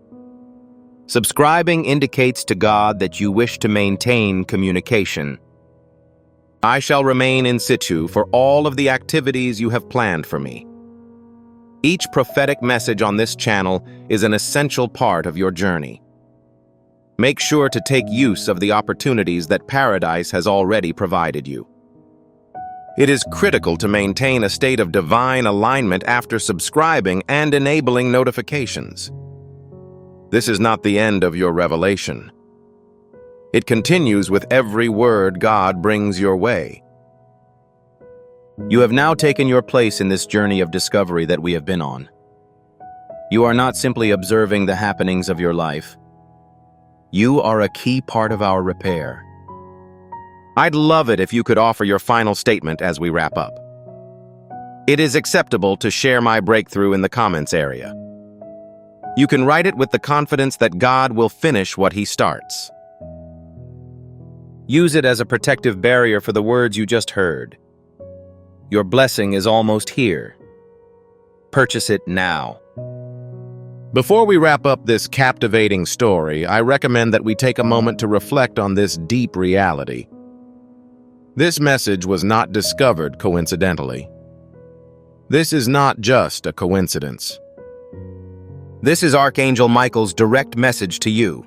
Speaker 2: Subscribing indicates to God that you wish to maintain communication. I shall remain in situ for all of the activities you have planned for me. Each prophetic message on this channel is an essential part of your journey. Make sure to take use of the opportunities that Paradise has already provided you. It is critical to maintain a state of divine alignment after subscribing and enabling notifications. This is not the end of your revelation. It continues with every word God brings your way. You have now taken your place in this journey of discovery that we have been on. You are not simply observing the happenings of your life. You are a key part of our repair. I'd love it if you could offer your final statement as we wrap up. It is acceptable to share my breakthrough in the comments area. You can write it with the confidence that God will finish what He starts. Use it as a protective barrier for the words you just heard. Your blessing is almost here. Purchase it now.
Speaker 1: Before we wrap up this captivating story, I recommend that we take a moment to reflect on this deep reality. This message was not discovered coincidentally. This is not just a coincidence.
Speaker 2: This is Archangel Michael's direct message to you.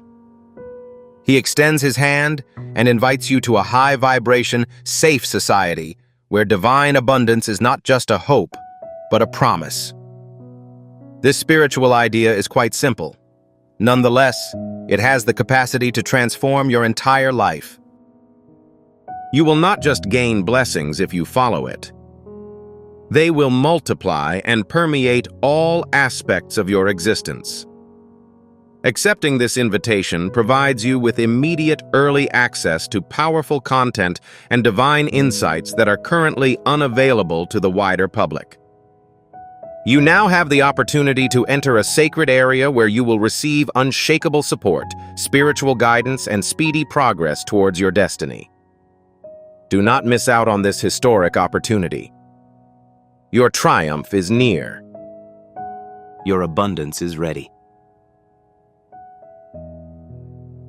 Speaker 2: He extends his hand and invites you to a high-vibration, safe society where divine abundance is not just a hope, but a promise. This spiritual idea is quite simple. Nonetheless, it has the capacity to transform your entire life.
Speaker 1: You will not just gain blessings if you follow it. They will multiply and permeate all aspects of your existence. Accepting this invitation provides you with immediate early access to powerful content and divine insights that are currently unavailable to the wider public. You now have the opportunity to enter a sacred area where you will receive unshakable support, spiritual guidance, and speedy progress towards your destiny. Do not miss out on this historic opportunity. Your triumph is near.
Speaker 2: Your abundance is ready.